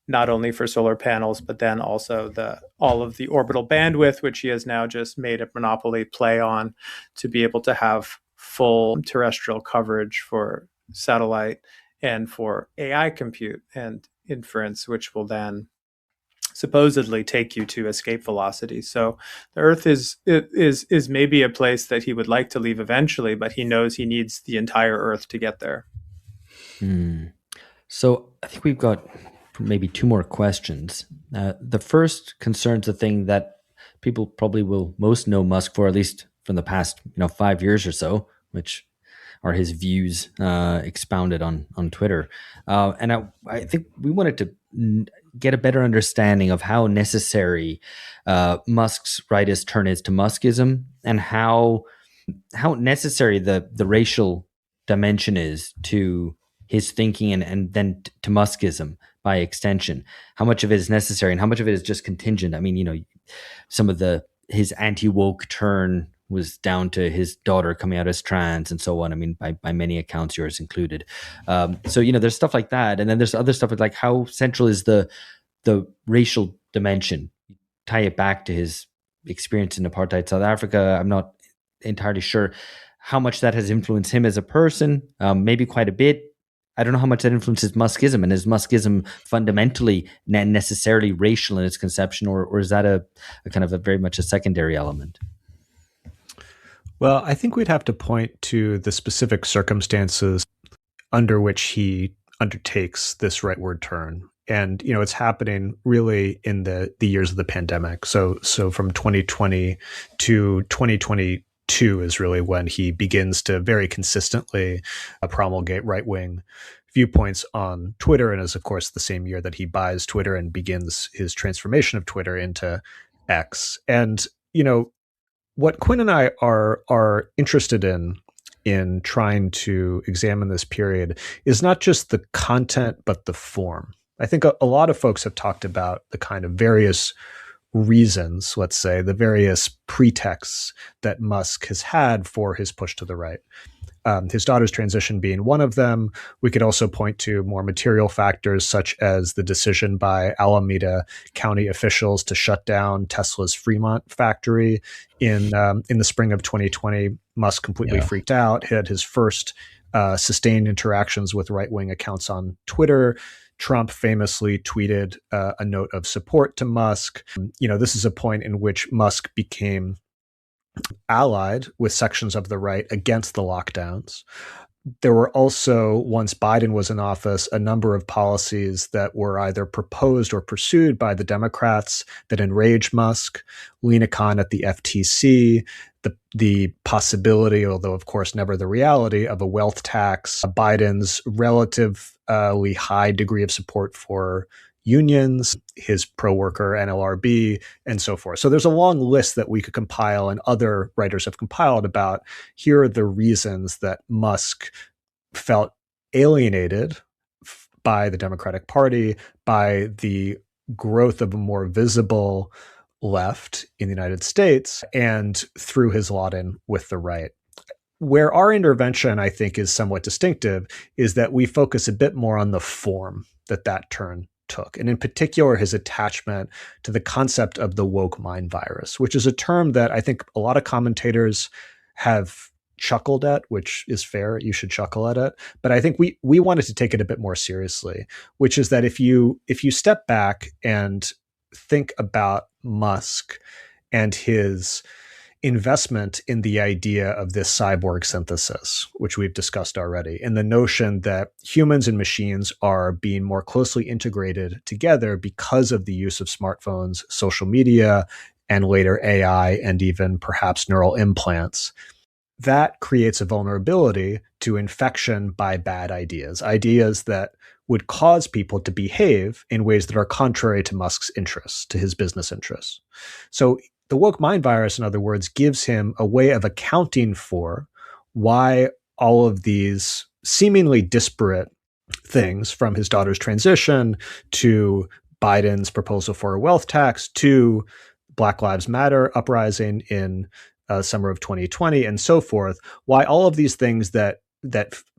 not only for solar panels, but then also all of the orbital bandwidth, which he has now just made a monopoly play on, to be able to have full terrestrial coverage for satellite and for AI compute and inference, which will then supposedly take you to escape velocity. So the Earth is maybe a place that he would like to leave eventually, but he knows he needs the entire Earth to get there. So I think we've got maybe two more questions. The first concerns the thing that people probably will most know Musk for, at least from the past 5 years or so, which are his views expounded on Twitter. And I think we wanted to get a better understanding of how necessary Musk's rightist turn is to Muskism, and how necessary the racial dimension is to his thinking and then to Muskism by extension. How much of it is necessary and how much of it is just contingent? I mean, some of his anti-woke turn was down to his daughter coming out as trans and so on. I mean, by many accounts, yours included. So, there's stuff like that. And then there's other stuff like how central is the racial dimension. Tie it back to his experience in apartheid South Africa. I'm not entirely sure how much that has influenced him as a person, maybe quite a bit. I don't know how much that influences Muskism, and is Muskism fundamentally necessarily racial in its conception, or is that a kind of a very much a secondary element? Well, I think we'd have to point to the specific circumstances under which he undertakes this rightward turn. And, it's happening really in the years of the pandemic. So from 2020 to 2022 is really when he begins to very consistently promulgate right-wing viewpoints on Twitter. And is, of course, the same year that he buys Twitter and begins his transformation of Twitter into X. And, what Quinn and I are interested in trying to examine this period is not just the content, but the form. I think a lot of folks have talked about the kind of various reasons, let's say, the various pretexts that Musk has had for his push to the right. His daughter's transition being one of them. We could also point to more material factors, such as the decision by Alameda County officials to shut down Tesla's Fremont factory in the spring of 2020. Musk completely freaked out. He had his first sustained interactions with right-wing accounts on Twitter. Trump famously tweeted a note of support to Musk. This is a point in which Musk became allied with sections of the right against the lockdowns. There were also, once Biden was in office, a number of policies that were either proposed or pursued by the Democrats that enraged Musk. Lina Khan at the FTC, the possibility, although of course never the reality, of a wealth tax, Biden's relatively high degree of support for unions, his pro-worker NLRB, and so forth. So there's a long list that we could compile, and other writers have compiled about, here are the reasons that Musk felt alienated by the Democratic Party, by the growth of a more visible left in the United States, and through his lot in with the right. Where our intervention, I think, is somewhat distinctive is that we focus a bit more on the form that turn took, and in particular his attachment to the concept of the woke mind virus, which is a term that I think a lot of commentators have chuckled at, which is fair. You should chuckle at it. But I think we wanted to take it a bit more seriously, which is that if you step back and think about Musk and his investment in the idea of this cyborg synthesis, which we've discussed already, and the notion that humans and machines are being more closely integrated together because of the use of smartphones, social media, and later AI, and even perhaps neural implants. That creates a vulnerability to infection by bad ideas that would cause people to behave in ways that are contrary to Musk's interests, to his business interests. So the woke mind virus, in other words, gives him a way of accounting for why all of these seemingly disparate things, from his daughter's transition to Biden's proposal for a wealth tax to Black Lives Matter uprising in summer of 2020 and so forth, why all of these things that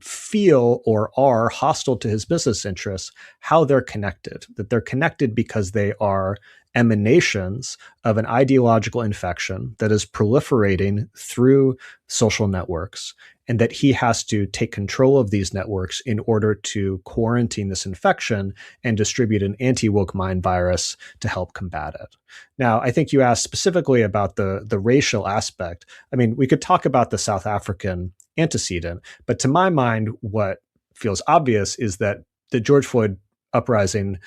feel or are hostile to his business interests, how they're connected, that they're connected because they are emanations of an ideological infection that is proliferating through social networks, and that he has to take control of these networks in order to quarantine this infection and distribute an anti-woke mind virus to help combat it. Now, I think you asked specifically about the racial aspect. I mean, we could talk about the South African antecedent, but to my mind, what feels obvious is that the George Floyd uprising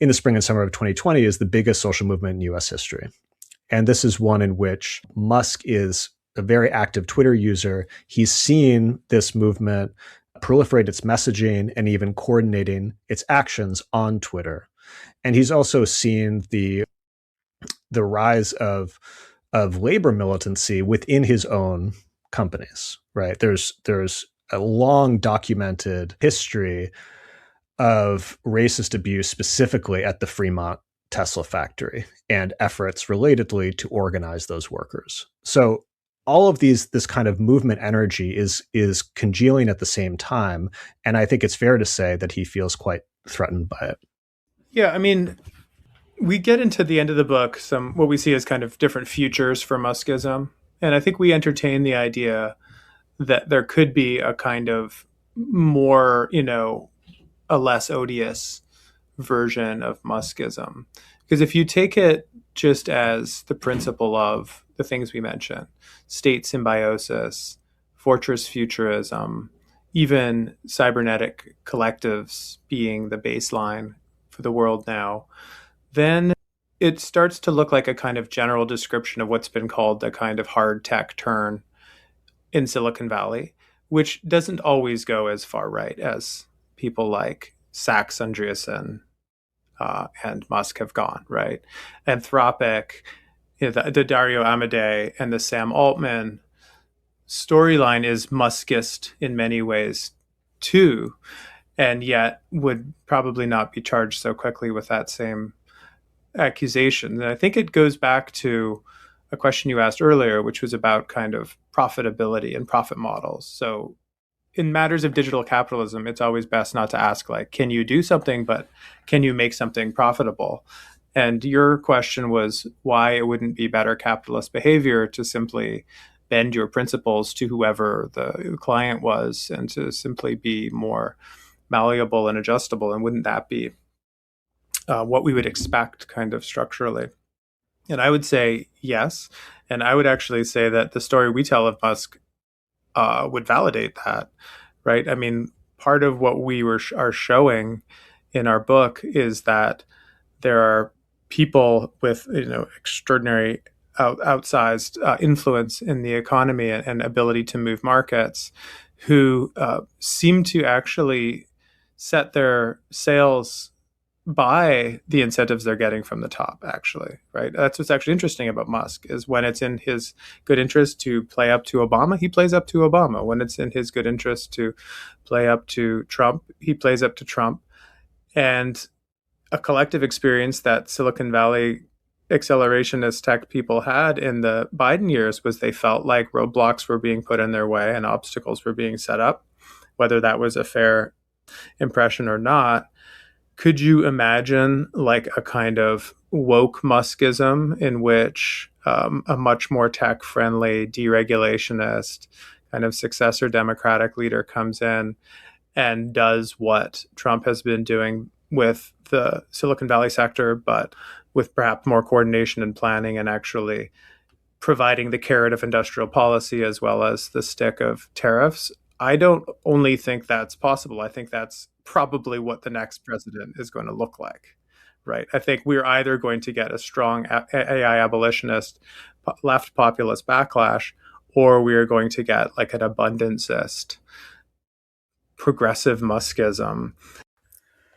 in the spring and summer of 2020 is the biggest social movement in US history. And this is one in which Musk is a very active Twitter user. He's seen this movement proliferate its messaging and even coordinating its actions on Twitter. And he's also seen the rise of labor militancy within his own companies, right? There's a long documented history of racist abuse, specifically at the Fremont Tesla factory, and efforts relatedly to organize those workers. So all of this kind of movement energy is congealing at the same time. And I think it's fair to say that he feels quite threatened by it. Yeah, I mean, we get into the end of the book some what we see as kind of different futures for Muskism. And I think we entertain the idea that there could be a kind of more, a less odious version of Muskism. Because if you take it just as the principle of the things we mentioned, state symbiosis, fortress futurism, even cybernetic collectives being the baseline for the world now, then it starts to look like a kind of general description of what's been called the kind of hard tech turn in Silicon Valley, which doesn't always go as far right as people like Sachs, Andreessen, and Musk have gone, right? Anthropic, the Dario Amodei and the Sam Altman storyline is Muskist in many ways too, and yet would probably not be charged so quickly with that same accusation. And I think it goes back to a question you asked earlier, which was about kind of profitability and profit models. So in matters of digital capitalism, it's always best not to ask, like, can you do something, but can you make something profitable? And your question was why it wouldn't be better capitalist behavior to simply bend your principles to whoever the client was and to simply be more malleable and adjustable. And wouldn't that be what we would expect kind of structurally? And I would say yes. And I would actually say that the story we tell of Musk would validate that, right? I mean, part of what we are showing in our book is that there are people with extraordinary outsized influence in the economy and ability to move markets who seem to actually set their sales by the incentives they're getting from the top, actually, right? That's what's actually interesting about Musk is when it's in his good interest to play up to Obama, he plays up to Obama. When it's in his good interest to play up to Trump, he plays up to Trump. And a collective experience that Silicon Valley accelerationist tech people had in the Biden years was they felt like roadblocks were being put in their way and obstacles were being set up, whether that was a fair impression or not. Could you imagine like a kind of woke Muskism in which a much more tech-friendly deregulationist kind of successor democratic leader comes in and does what Trump has been doing with the Silicon Valley sector, but with perhaps more coordination and planning and actually providing the carrot of industrial policy as well as the stick of tariffs? I don't only think that's possible. I think that's probably what the next president is going to look like, right? I think we're either going to get a strong AI abolitionist left populist backlash, or we are going to get like an abundancist progressive Muskism.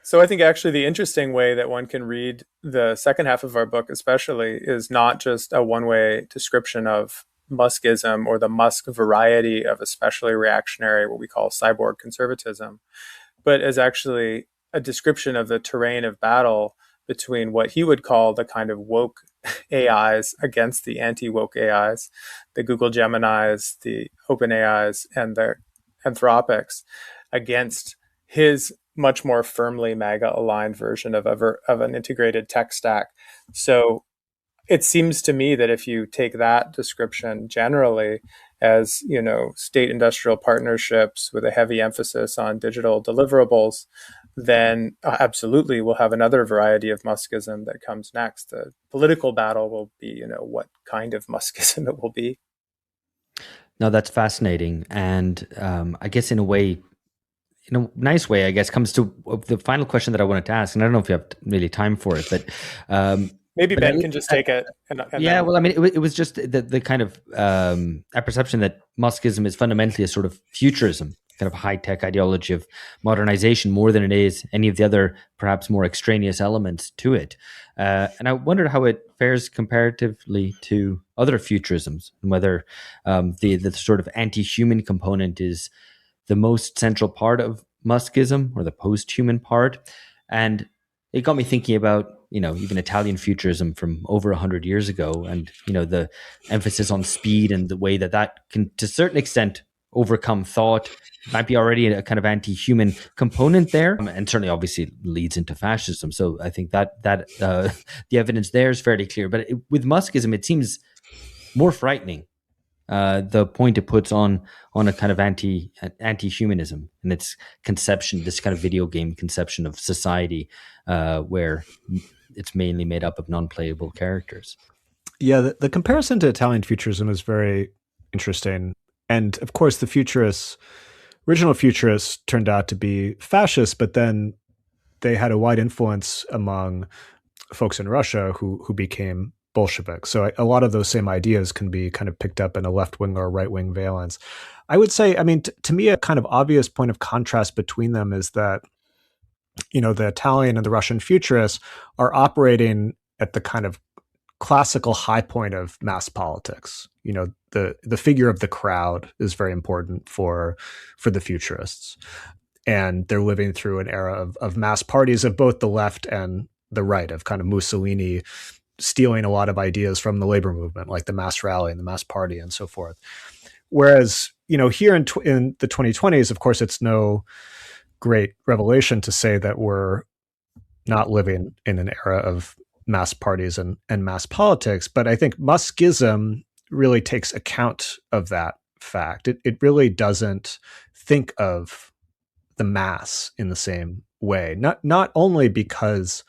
So I think actually the interesting way that one can read the second half of our book especially is not just a one-way description of Muskism or the Musk variety of especially reactionary, what we call cyborg conservatism, but as actually a description of the terrain of battle between what he would call the kind of woke AIs against the anti-woke AIs, the Google Geminis, the Open AIs, and the Anthropics, against his much more firmly MAGA aligned version of an integrated tech stack. So it seems to me that if you take that description generally as, state industrial partnerships with a heavy emphasis on digital deliverables, then absolutely we'll have another variety of Muskism that comes next. The political battle will be, what kind of Muskism it will be. No, that's fascinating. And I guess in a nice way, I guess, comes to the final question that I wanted to ask. And I don't know if you have really time for it, but maybe Ben can just take it. Well, I mean, it was just the kind of a perception that Muskism is fundamentally a sort of futurism, kind of high-tech ideology of modernization more than it is any of the other perhaps more extraneous elements to it. And I wondered how it fares comparatively to other futurisms, and whether the sort of anti-human component is the most central part of Muskism or the post-human part. And it got me thinking about, even Italian futurism from over 100 years ago, and, the emphasis on speed and the way that can, to a certain extent, overcome thought. Might be already a kind of anti-human component there, and certainly obviously leads into fascism. So I think that the evidence there is fairly clear. But with Muskism, it seems more frightening. The point it puts on a kind of anti-humanism and its conception, this kind of video game conception of society, where it's mainly made up of non-playable characters. Yeah, the comparison to Italian futurism is very interesting. And of course, the original futurists turned out to be fascists, but then they had a wide influence among folks in Russia who became Bolsheviks. So a lot of those same ideas can be kind of picked up in a left-wing or right-wing valence. I would say, to me, a kind of obvious point of contrast between them is that, the Italian and the Russian futurists are operating at the kind of classical high point of mass politics. The figure of the crowd is very important for the futurists. And they're living through an era of mass parties of both the left and the right, of kind of Mussolini stealing a lot of ideas from the labor movement, like the mass rally and the mass party and so forth. Whereas, here in the 2020s, of course, it's no great revelation to say that we're not living in an era of mass parties and mass politics. But I think Muskism really takes account of that fact. It really doesn't think of the mass in the same way, not only because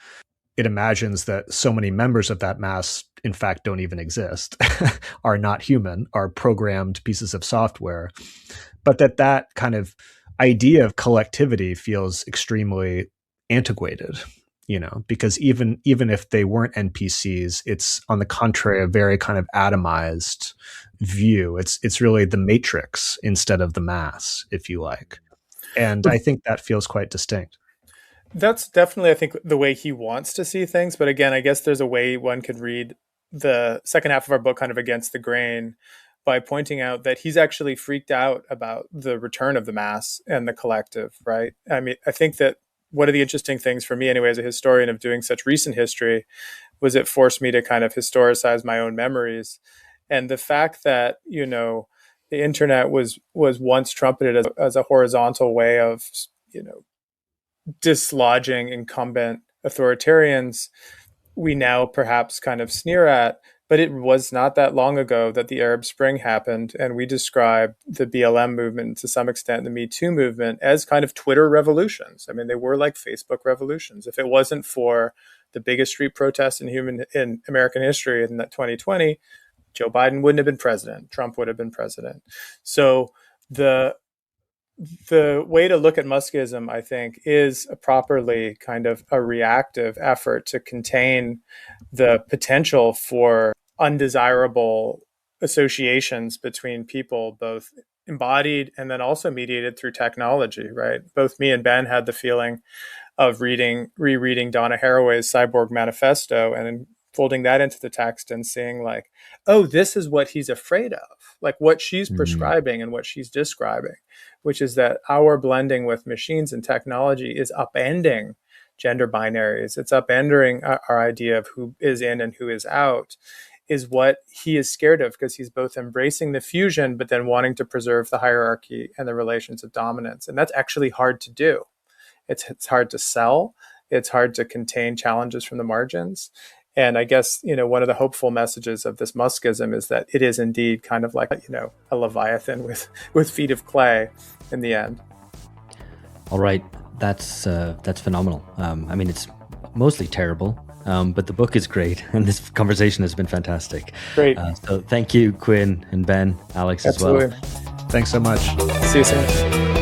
it imagines that so many members of that mass, in fact, don't even exist, are not human, are programmed pieces of software, but that kind of idea of collectivity feels extremely antiquated, because even if they weren't NPCs, it's on the contrary a very kind of atomized view. It's really the matrix instead of the mass, if you like. And I think that feels quite distinct. That's definitely, I think, the way he wants to see things. But again, I guess there's a way one could read the second half of our book kind of against the grain by pointing out that he's actually freaked out about the return of the mass and the collective, right? I mean, I think that one of the interesting things for me anyway, as a historian of doing such recent history, was it forced me to kind of historicize my own memories. And the fact that, the internet was once trumpeted as a horizontal way of, dislodging incumbent authoritarians, we now perhaps kind of sneer at. But it was not that long ago that the Arab Spring happened, and we described the BLM movement, to some extent the Me Too movement, as kind of Twitter revolutions. I mean, they were like Facebook revolutions. If it wasn't for the biggest street protest in American history in that 2020, Joe Biden wouldn't have been president. Trump would have been president. So the way to look at Muskism, I think, is properly kind of a reactive effort to contain the potential for undesirable associations between people, both embodied and then also mediated through technology, right? Both me and Ben had the feeling of rereading Donna Haraway's Cyborg Manifesto and folding that into the text and seeing like, oh, this is what he's afraid of, like what she's prescribing and what she's describing, which is that our blending with machines and technology is upending gender binaries. It's upending our idea of who is in and who is out, is what he is scared of, because he's both embracing the fusion, but then wanting to preserve the hierarchy and the relations of dominance. And that's actually hard to do. It's hard to sell. It's hard to contain challenges from the margins. And I guess, one of the hopeful messages of this Muskism is that it is indeed kind of like, a Leviathan with feet of clay in the end. All right. That's phenomenal. I mean, it's mostly terrible, but the book is great. And this conversation has been fantastic. Great. So thank you, Quinn and Ben, Alex as well. Absolutely. Thanks so much. See you soon.